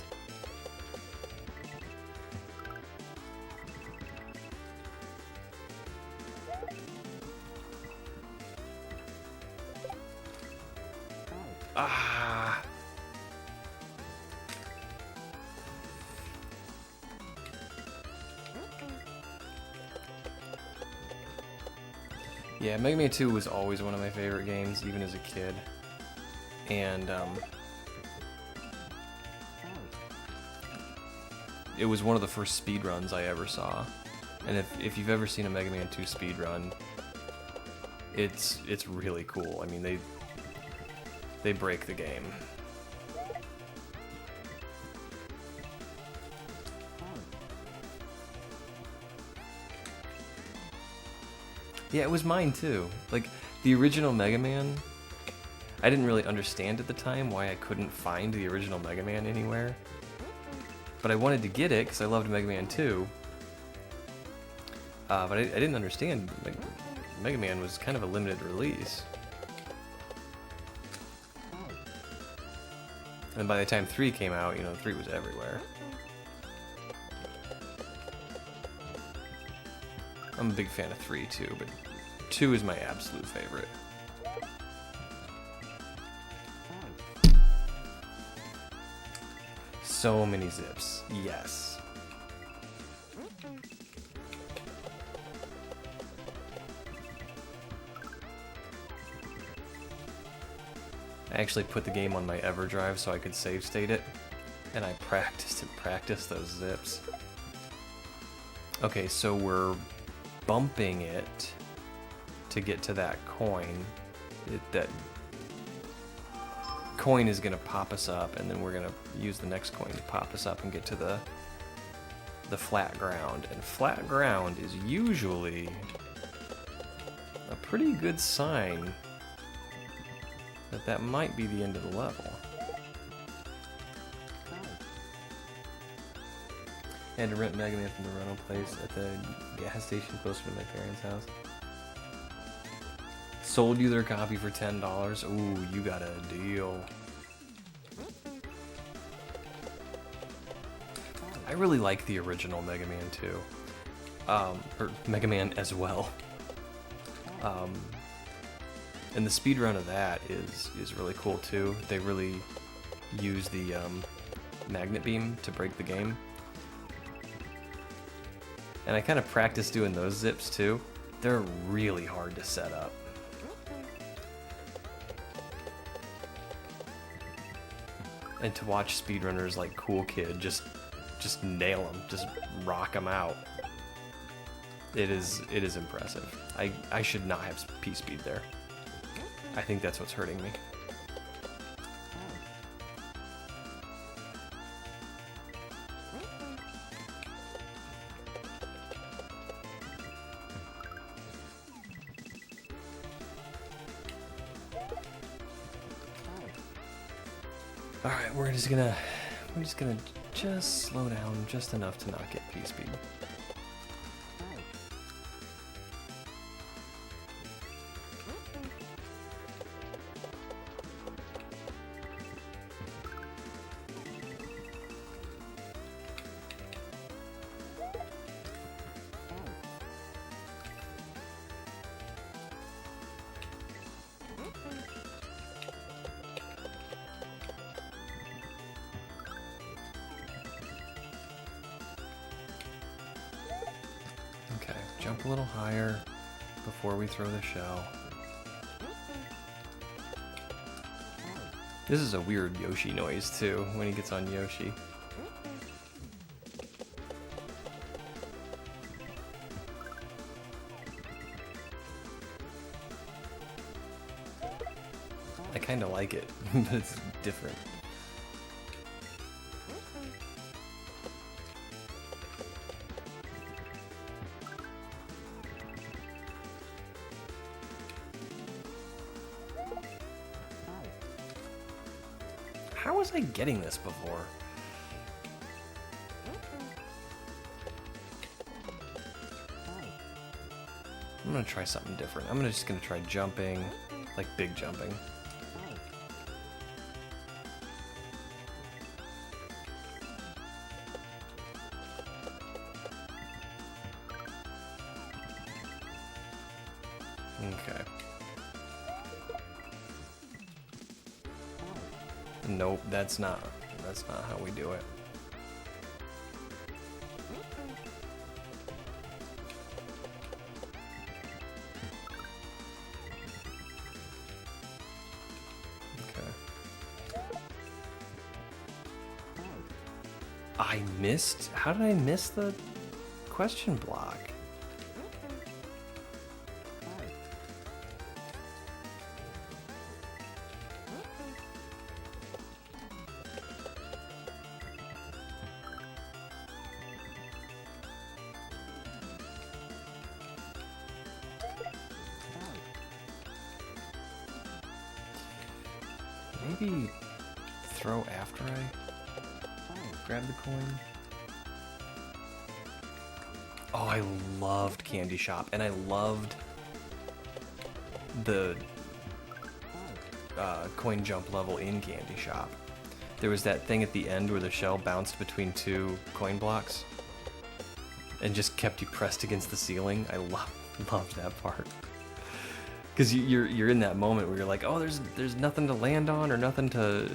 Ah. Yeah, Mega Man 2 was always one of my favorite games, even as a kid. And it was one of the first speedruns I ever saw. And if you've ever seen a Mega Man 2 speedrun, it's really cool. I mean, they break the game. Yeah, it was mine too. Like, the original Mega Man, I didn't really understand at the time why I couldn't find the original Mega Man anywhere. But I wanted to get it because I loved Mega Man 2. But I didn't understand. Like, Mega Man was kind of a limited release. And by the time 3 came out, you know, 3 was everywhere. I'm a big fan of 3 too, but 2 is my absolute favorite. So many zips. Yes. I actually put the game on my EverDrive so I could save state it, and I practiced and practiced those zips. Okay, so we're bumping it to get to that coin. That coin is gonna pop us up, and then we're gonna use the next coin to pop us up and get to the flat ground. And flat ground is usually a pretty good sign that might be the end of the level. I had to rent Mega Man from the rental place at the gas station closer to my parents' house. Sold you their copy for $10. Ooh, you got a deal. I really like the original Mega Man 2. Or Mega Man as well. And the speedrun of that is really cool too. They really use the magnet beam to break the game. And I kind of practiced doing those zips too. They're really hard to set up. And to watch speedrunners like Cool Kid just nail them, just rock them out. It is impressive. I should not have P speed there. I think that's what's hurting me. All right, we're just gonna slow down just enough to not get P-speed. Okay, jump a little higher before we throw the shell. This is a weird Yoshi noise too, when he gets on Yoshi. I kinda like it, but it's different. How was I getting this before? I'm gonna try something different. I'm just gonna try jumping, like big jumping. Okay. Nope, that's not how we do it. Okay. I missed? How did I miss the question block? Maybe throw after I grab the coin. Oh, I loved Candy Shop, and I loved the coin jump level in Candy Shop. There was that thing at the end where the shell bounced between two coin blocks and just kept you pressed against the ceiling. I loved that part. Because you're in that moment where you're like, oh, there's nothing to land on or nothing to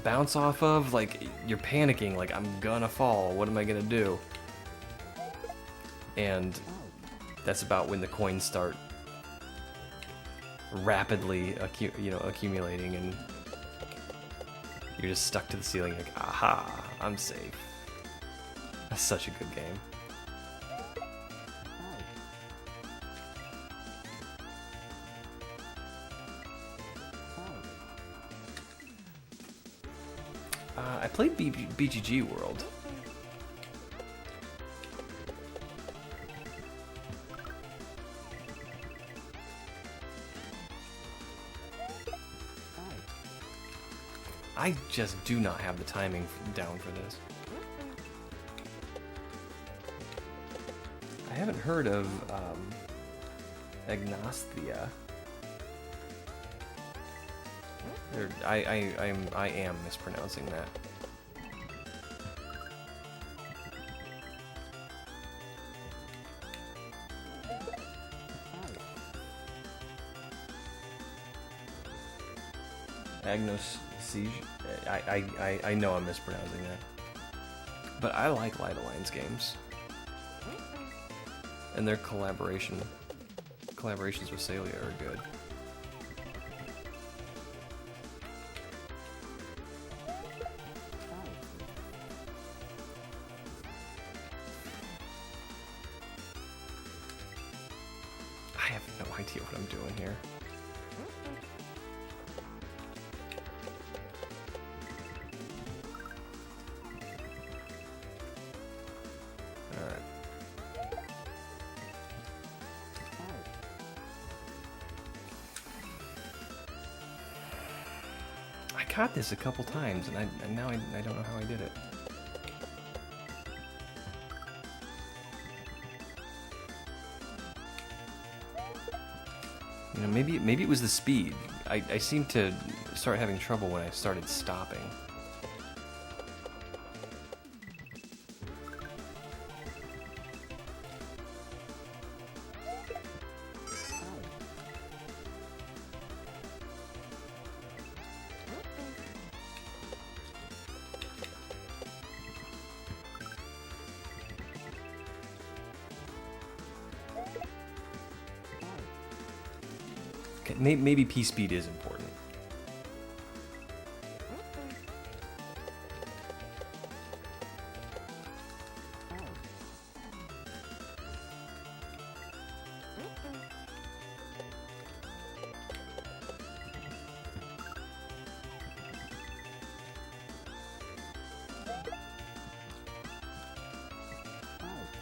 bounce off of. Like, you're panicking, like, I'm gonna fall. What am I gonna do? And that's about when the coins start rapidly accumulating, and you're just stuck to the ceiling. Like, aha, I'm safe. That's such a good game. I played BGG World. I just do not have the timing down for this. I haven't heard of Agnostia. I am mispronouncing that. Agnostia. I know I'm mispronouncing that. But I like Light Alliance games. And their collaborations with Celia are good. I have no idea what I'm doing here. Alright. I caught this a couple times, and now I don't know how I did it. You know, maybe it was the speed. I seemed to start having trouble when I started stopping. Maybe P-speed is important.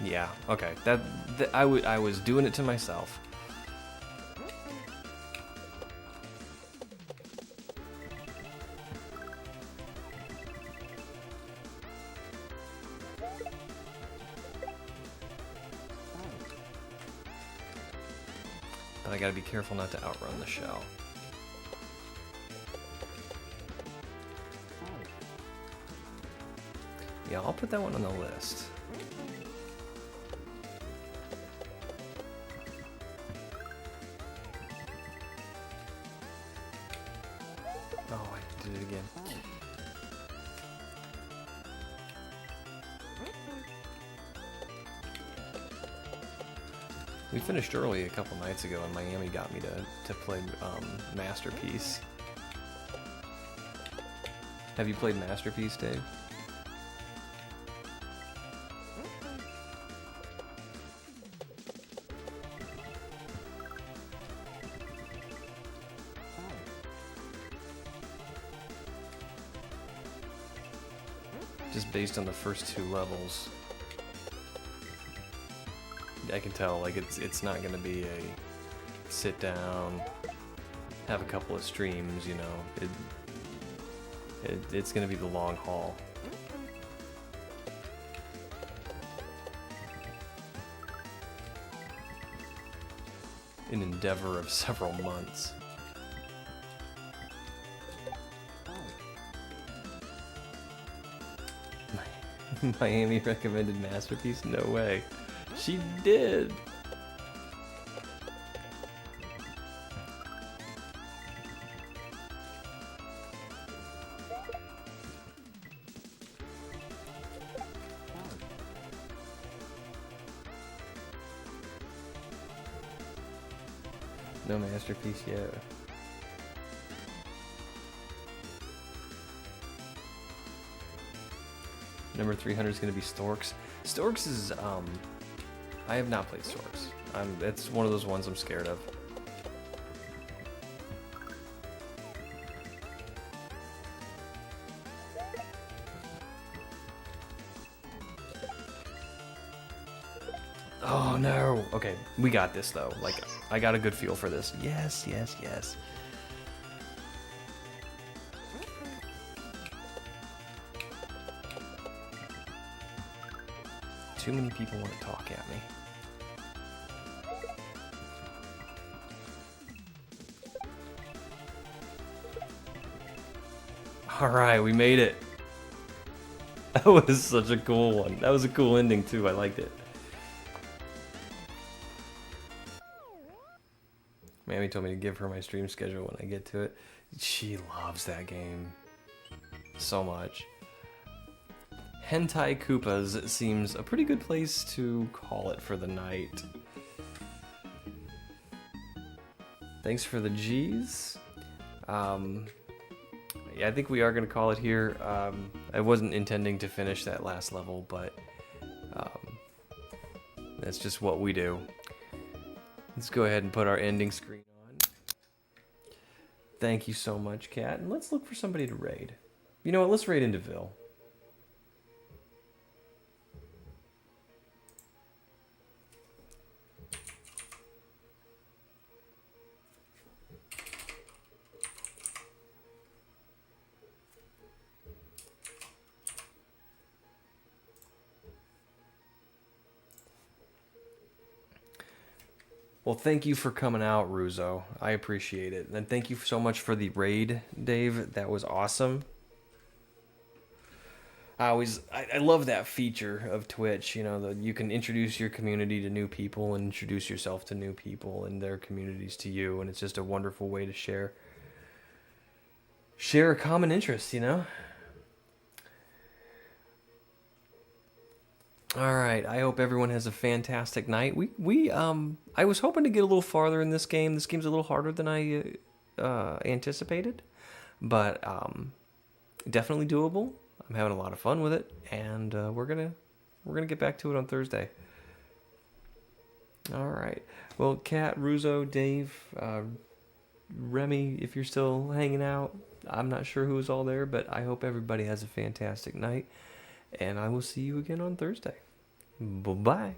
Yeah, okay. I was doing it to myself. But I gotta be careful not to outrun the shell. Yeah, I'll put that one on the list. Oh, I did it again. We finished early a couple nights ago, and Miami got me to play Masterpiece. Have you played Masterpiece, Dave? Just based on the first 2 levels, I can tell, like, it's not gonna be a sit down, have a couple of streams, you know. It's gonna be the long haul. An endeavor of several months. Miami recommended Masterpiece? No way. She did! No Masterpiece yet. Number 300 is going to be Storks. Storks is, I have not played Storks. It's one of those ones I'm scared of. Oh no! Okay, we got this though. Like, I got a good feel for this. Yes, yes, yes. Too many people want to talk at me. Alright, we made it. That was such a cool one. That was a cool ending too, I liked it. Mammy told me to give her my stream schedule when I get to it. She loves that game so much. Hentai Koopas seems a pretty good place to call it for the night. Thanks for the G's. Yeah, I think we are going to call it here. I wasn't intending to finish that last level, but that's just what we do. Let's go ahead and put our ending screen on. Thank you so much, Kat. And let's look for somebody to raid. You know what? Let's raid into Vil. Well, thank you for coming out, Ruzo. I appreciate it. And thank you so much for the raid, Dave. That was awesome. I love that feature of Twitch, you know, that you can introduce your community to new people and introduce yourself to new people and their communities to you, and it's just a wonderful way to share a common interest, you know? All right. I hope everyone has a fantastic night. I was hoping to get a little farther in this game. This game's a little harder than I anticipated, but definitely doable. I'm having a lot of fun with it, and we're gonna get back to it on Thursday. All right. Well, Kat, Ruzo, Dave, Remy, if you're still hanging out, I'm not sure who's all there, but I hope everybody has a fantastic night. And I will see you again on Thursday. Bye-bye.